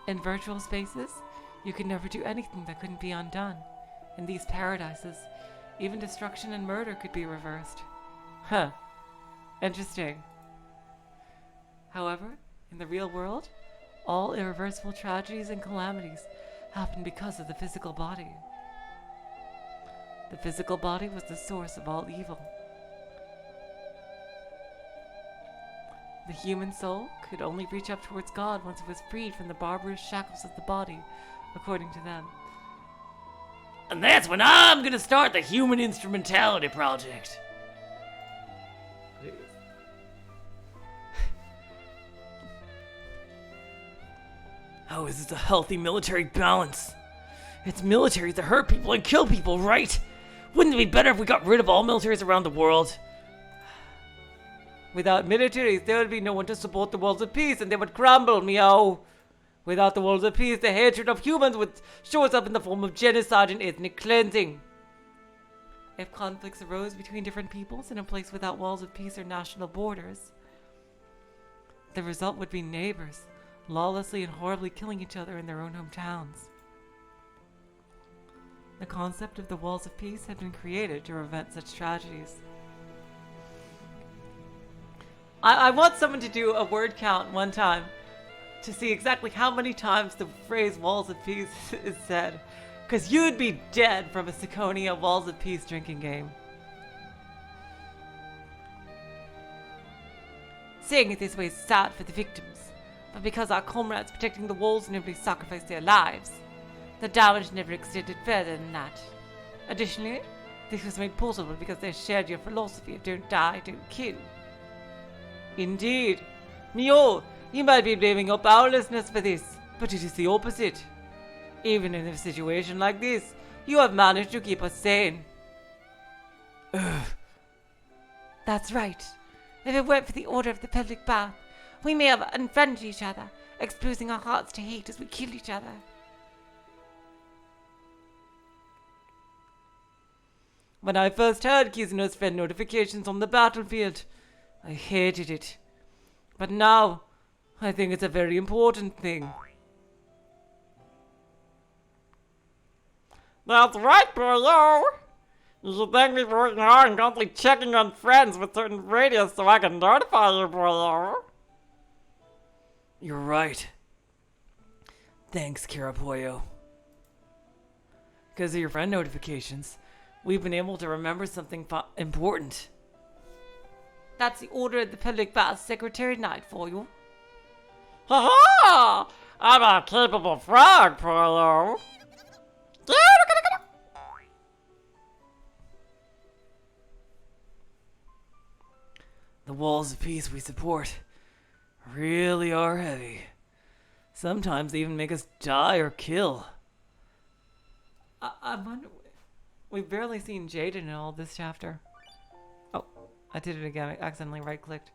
In virtual spaces, you could never do anything that couldn't be undone. In these paradises, even destruction and murder could be reversed. Huh. Interesting. However, in the real world, all irreversible tragedies and calamities happen because of the physical body. The physical body was the source of all evil. The human soul could only reach up towards God once it was freed from the barbarous shackles of the body, according to them. And that's when I'm gonna start the Human Instrumentality Project. How is this a healthy military balance? It's militaries that hurt people and kill people, right? Wouldn't it be better if we got rid of all militaries around the world? Without militaries, there would be no one to support the walls of peace, and they would crumble, Miyao. Without the walls of peace, the hatred of humans would show up in the form of genocide and ethnic cleansing. If conflicts arose between different peoples in a place without walls of peace or national borders, the result would be neighbors lawlessly and horribly killing each other in their own hometowns. The concept of the walls of peace had been created to prevent such tragedies. I want someone to do a word count one time to see exactly how many times the phrase walls of peace is said. Because you'd be dead from a Ciconia walls of peace drinking game. Saying it this way is sad for the victims, but because our comrades protecting the walls nearly sacrificed their lives, the damage never extended further than that. Additionally, this was made possible because they shared your philosophy of don't die, don't kill. Indeed. Miyao, you might be blaming your powerlessness for this, but it is the opposite. Even in a situation like this, you have managed to keep us sane. Ugh. That's right. If it weren't for the order of the public bath, we may have unfriended each other, exposing our hearts to hate as we kill each other. When I first heard Kizuno's friend notifications on the battlefield, I hated it. But now, I think it's a very important thing. That's right, boyo! You should thank me for working hard and constantly checking on friends with certain radius so I can notify you, boyo! You're right. Thanks, Karapoyo. Because of your friend notifications, we've been able to remember something important. That's the order of the public bath Secretary Knight for you. Ha ha! I'm a capable frog, boyo! The walls of peace we support really are heavy. Sometimes they even make us die or kill. I wonder... We've barely seen Jaden in all this chapter. Oh, I did it again. I accidentally right-clicked.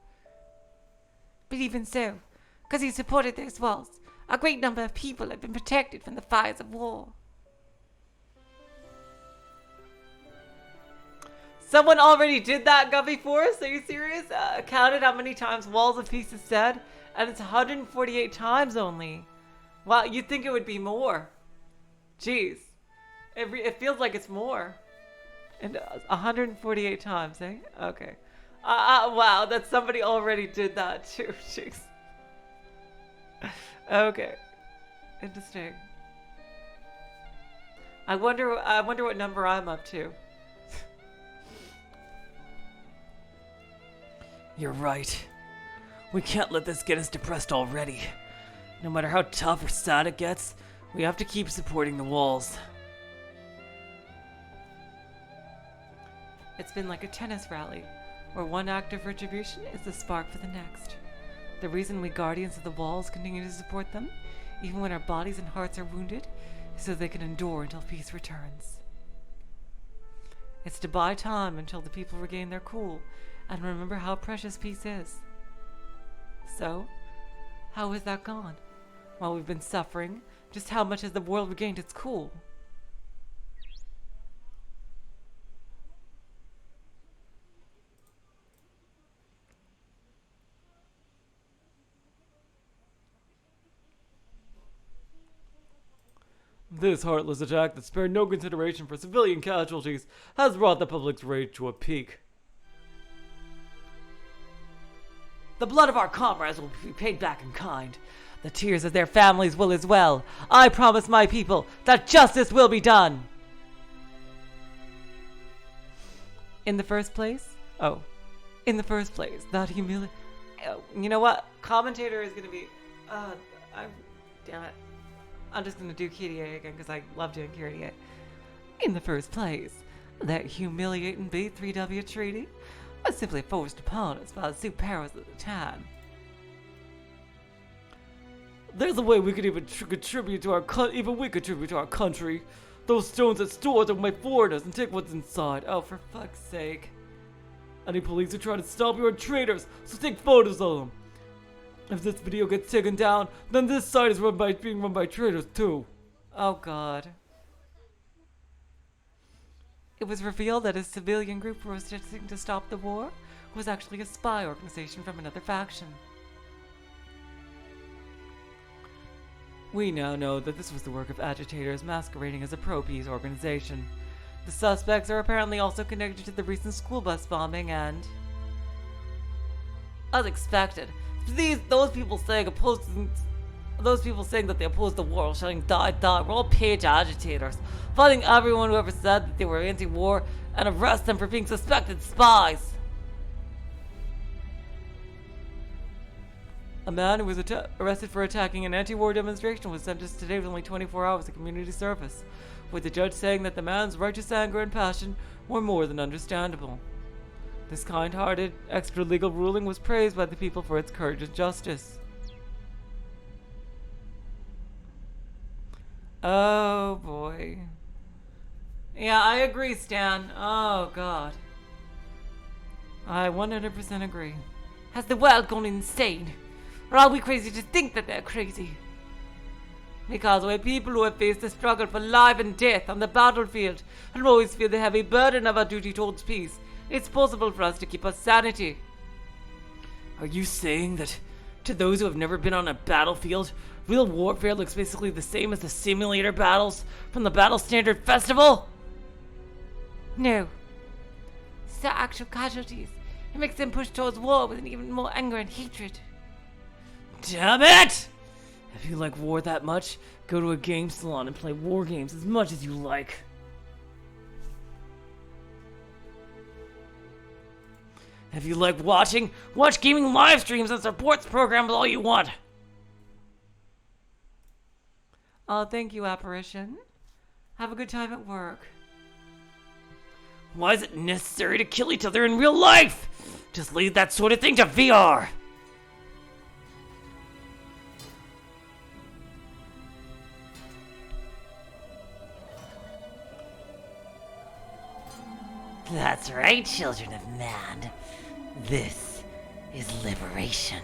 But even so, because he supported those walls, a great number of people have been protected from the fires of war. Someone already did that, Guppy Force? Are you serious? Counted how many times Walls of Peace is said, and it's 148 times only. Wow, you'd think it would be more. Jeez. It feels like it's more. And 148 times, eh? Okay. Wow, that somebody already did that too. Jeez. Okay. Interesting. I wonder what number I'm up to. You're right. We can't let this get us depressed already. No matter how tough or sad it gets, we have to keep supporting the walls. It's been like a tennis rally, where one act of retribution is the spark for the next. The reason we Guardians of the Walls continue to support them even when our bodies and hearts are wounded, so they can endure until peace returns. It's to buy time until the people regain their cool and remember how precious peace is. So, how has that gone? While we've been suffering, just how much has the world regained its cool? This heartless attack that spared no consideration for civilian casualties has brought the public's rage to a peak. The blood of our comrades will be paid back in kind. The tears of their families will as well. I promise my people that justice will be done. In the first place, that you know what? Commentator is gonna be. Damn it. I'm just gonna do Kyrie again because I love doing Kyrie. In the first place, that humiliating B3W treaty was simply forced upon us by the superpowers at the time. There's a way we could even contribute to our country. Those stones that stores are my foreigners and take what's inside. Oh, for fuck's sake. Any police who try to stop you are traitors, so take photos of them. If this video gets taken down, then this site is being run by traitors too. Oh god. It was revealed that a civilian group protesting to stop the war was actually a spy organization from another faction. We now know that this was the work of agitators masquerading as a pro-peace organization. The suspects are apparently also connected to the recent school bus bombing and... As expected, those people saying that they oppose the war, shouting die, were all page agitators, fighting everyone who ever said that they were anti-war and arrest them for being suspected spies. A man who was arrested for attacking an anti-war demonstration was sentenced today with only 24 hours of community service, with the judge saying that the man's righteous anger and passion were more than understandable. This kind-hearted, extra-legal ruling was praised by the people for its courage and justice. Oh boy. Yeah, I agree, Stan. Oh god. I 100% agree. Has the world gone insane? Or are we crazy to think that they're crazy? Because we're people who have faced the struggle for life and death on the battlefield and always feel the heavy burden of our duty towards peace. It's possible for us to keep our sanity. Are you saying that to those who have never been on a battlefield, real warfare looks basically the same as the simulator battles from the Battle Standard Festival? No. It's the actual casualties. It makes them push towards war with even more anger and hatred. Damn it! If you like war that much, go to a game salon and play war games as much as you like. If you like watching, watch gaming live streams and supports programs all you want. Oh, thank you, Apparition. Have a good time at work. Why is it necessary to kill each other in real life? Just leave that sort of thing to VR. That's right, children of man. This is liberation.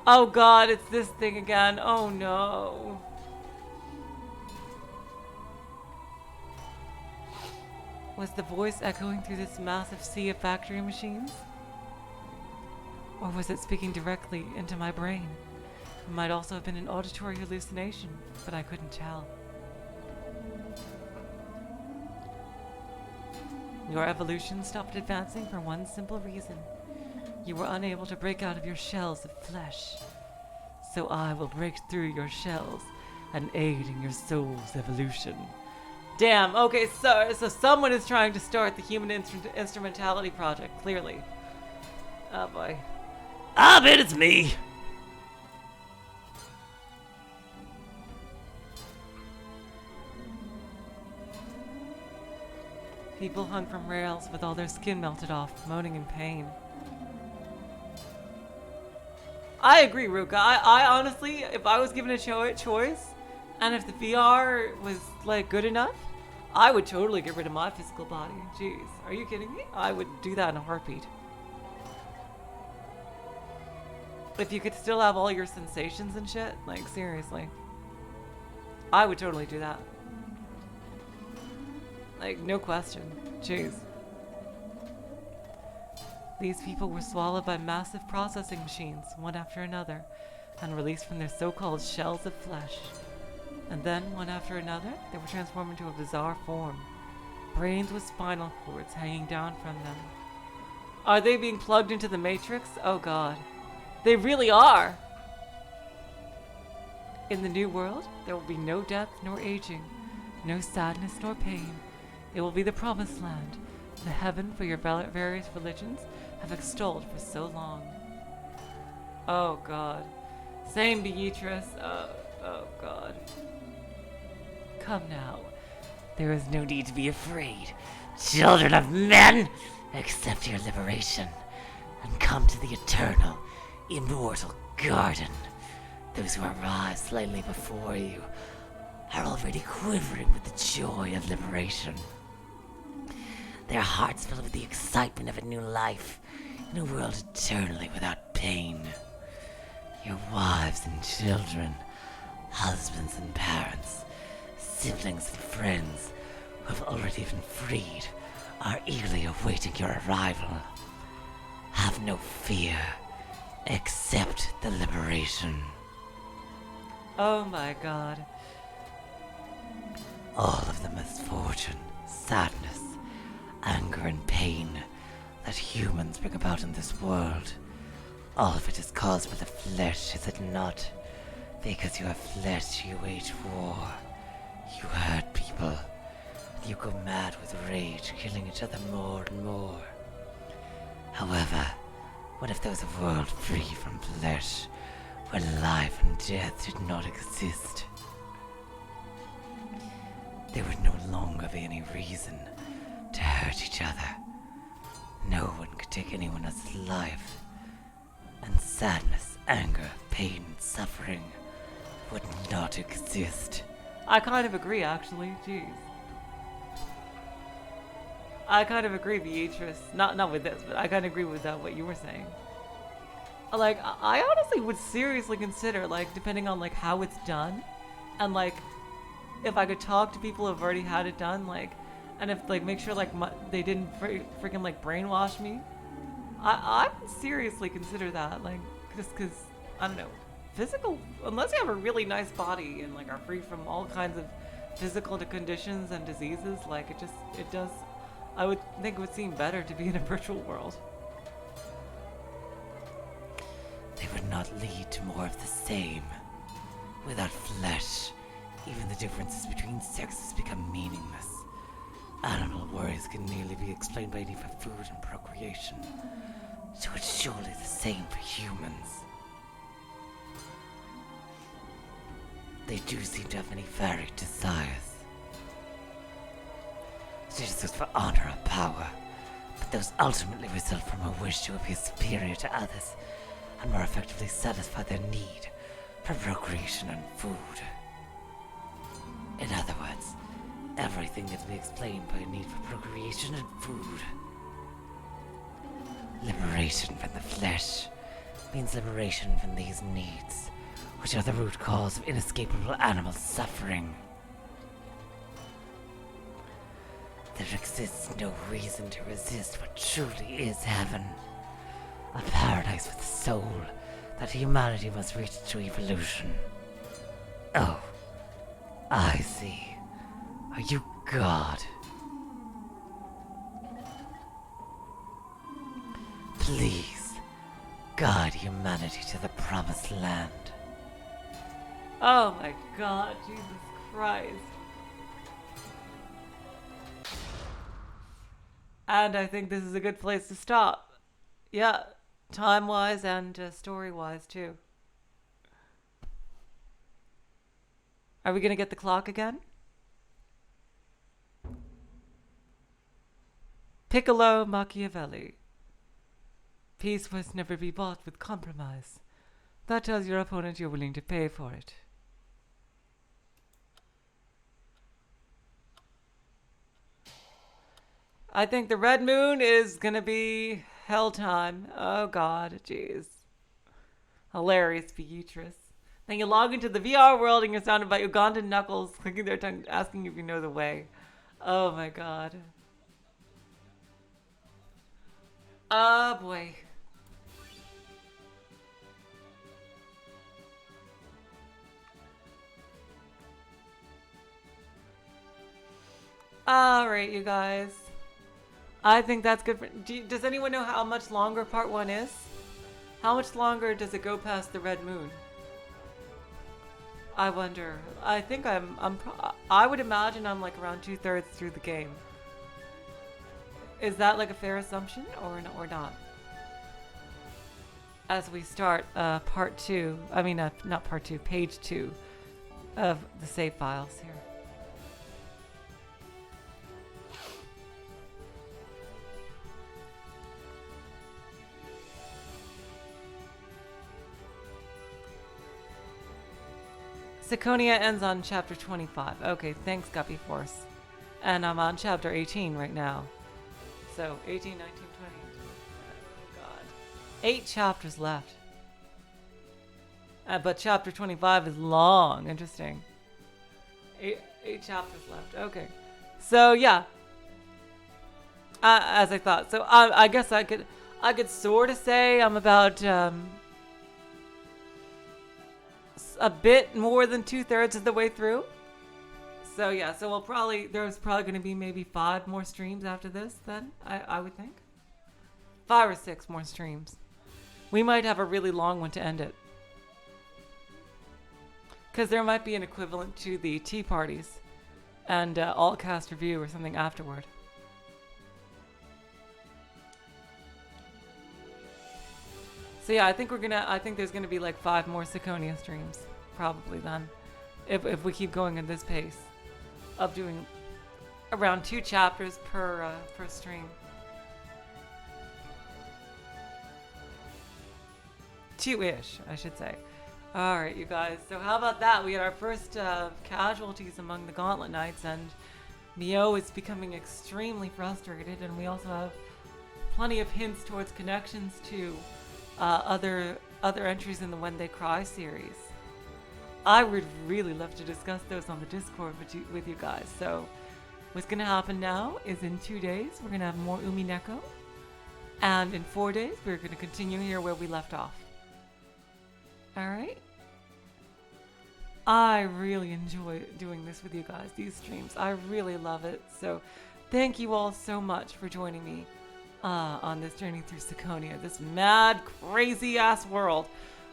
Oh god, it's this thing again. Oh no. Was the voice echoing through this massive sea of factory machines? Or was it speaking directly into my brain? It might also have been an auditory hallucination, but I couldn't tell. Your evolution stopped advancing for one simple reason. You were unable to break out of your shells of flesh. So I will break through your shells and aid in your soul's evolution. Damn, okay, so someone is trying to start the Human Instrumentality Project, clearly. Oh boy. I bet it's me. People hung from rails with all their skin melted off, moaning in pain. I agree, Ruka. I honestly, if I was given a choice, and if the VR was like good enough, I would totally get rid of my physical body. Jeez, are you kidding me? I would do that in a heartbeat. If you could still have all your sensations and shit, like seriously, I would totally do that. Like, no question. Jeez. These people were swallowed by massive processing machines, one after another, and released from their so-called shells of flesh. And then, one after another, they were transformed into a bizarre form. Brains with spinal cords hanging down from them. Are they being plugged into the Matrix? Oh god. They really are! In the new world, there will be no death nor aging, no sadness nor pain. It will be the promised land, the heaven for your various religions have extolled for so long. Oh god. Same Beatrice. Oh god. Come now. There is no need to be afraid. Children of men, accept your liberation and come to the eternal, immortal garden. Those who arrive slightly before you are already quivering with the joy of liberation. Their hearts filled with the excitement of a new life in a world eternally without pain. Your wives and children, husbands and parents, siblings and friends who have already been freed are eagerly awaiting your arrival. Have no fear. Accept the liberation. Oh my god. All of the misfortune, sadness, anger and pain that humans bring about in this world, all of it is caused by the flesh, is it not? Because you have flesh, you wage war. You hurt people. You go mad with rage, killing each other more and more. However, what if there was a world free from flesh, where life and death did not exist? There would no longer be any reason to hurt each other. No one could take anyone else's life. And sadness, anger, pain, and suffering would not exist. I kind of agree, actually. Jeez. I kind of agree, Beatrice. Not with this, but I kind of agree with what you were saying. Like, I honestly would seriously consider, like, depending on, like, how it's done, and, like, if I could talk to people who've already had it done, like, and if, like, make sure, like, they didn't freaking, like, brainwash me, I would seriously consider that, like, just because, I don't know, physical, unless you have a really nice body and, like, are free from all kinds of physical conditions and diseases, like, it does, I would think it would seem better to be in a virtual world. They would not lead to more of the same. Without flesh, even the differences between sexes become meaningless. Animal worries can nearly be explained by need for food and procreation. So it's surely the same for humans. They do seem to have many varied desires. Citizens for honor or power, but those ultimately result from a wish to appear superior to others and more effectively satisfy their need for procreation and food. In other words, everything can be explained by a need for procreation and food. Liberation from the flesh means liberation from these needs, which are the root cause of inescapable animal suffering. There exists no reason to resist what truly is heaven. A paradise with a soul that humanity must reach through evolution. Oh, I see. Are you God? Please, guide humanity to the promised land. Oh my god, Jesus Christ. And I think this is a good place to stop. Yeah, time-wise and story-wise, too. Are we gonna get the clock again? Piccolo Machiavelli. Peace must never be bought with compromise. That tells your opponent you're willing to pay for it. I think the red moon is gonna be hell time. Oh god, jeez. Hilarious, Beatrice. Then you log into the VR world and you're surrounded by Ugandan knuckles clicking their tongue, asking if you know the way. Oh my god. Oh boy. Alright, you guys. I think that's good for... does anyone know how much longer part 1 is? How much longer does it go past the red moon? I wonder. I think I would imagine I'm like around 2/3 through the game. Is that like a fair assumption or not? As we start part 2, I mean not part 2, page 2 of the save files here. Ciconia ends on chapter 25. Okay, thanks, Guppy Force. And I'm on chapter 18 right now. So, 18, 19, 20. Oh, God. 8 chapters left. But chapter 25 is long. Interesting. 8 chapters left. Okay. So, yeah. As I thought. So, I guess I could sort of say I'm about... a bit more than 2/3 of the way through. So yeah, so there's probably going to be maybe 5 more streams after this then, I would think. 5 or 6 more streams. We might have a really long one to end it. Because there might be an equivalent to the tea parties and all cast review or something afterward. So yeah, I think there's gonna be like 5 more Ciconia streams, probably then, if we keep going at this pace of doing around 2 chapters per stream. 2-ish, I should say. All right, you guys. So how about that? We had our first casualties among the Gauntlet Knights, and Miyao is becoming extremely frustrated, and we also have plenty of hints towards connections to other entries in the When They Cry series. I would really love to discuss those on the Discord with you guys. So what's going to happen now is in 2 days we're going to have more Umineko, and in 4 days we're going to continue here where we left off. Alright? I really enjoy doing this with you guys, these streams. I really love it. So thank you all so much for joining me on this journey through Ciconia, this mad, crazy-ass world.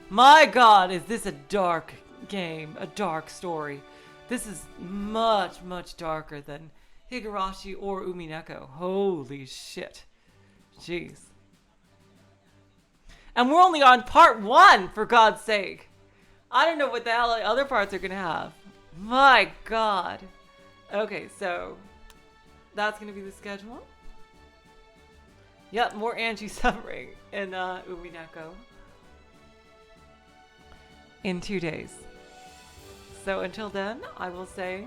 My god, is this a dark game, a dark story. This is much, much darker than Higurashi or Umineko. Holy shit. Jeez. And we're only on part 1, for God's sake. I don't know what the hell the other parts are going to have. My god. Okay, so that's going to be the schedule. Yep, more Angie suffering in Umineko in 2 days. So until then, I will say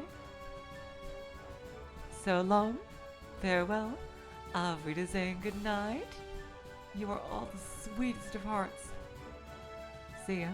so long, farewell, auf Wiedersehen, good night. You are all the sweetest of hearts. See ya.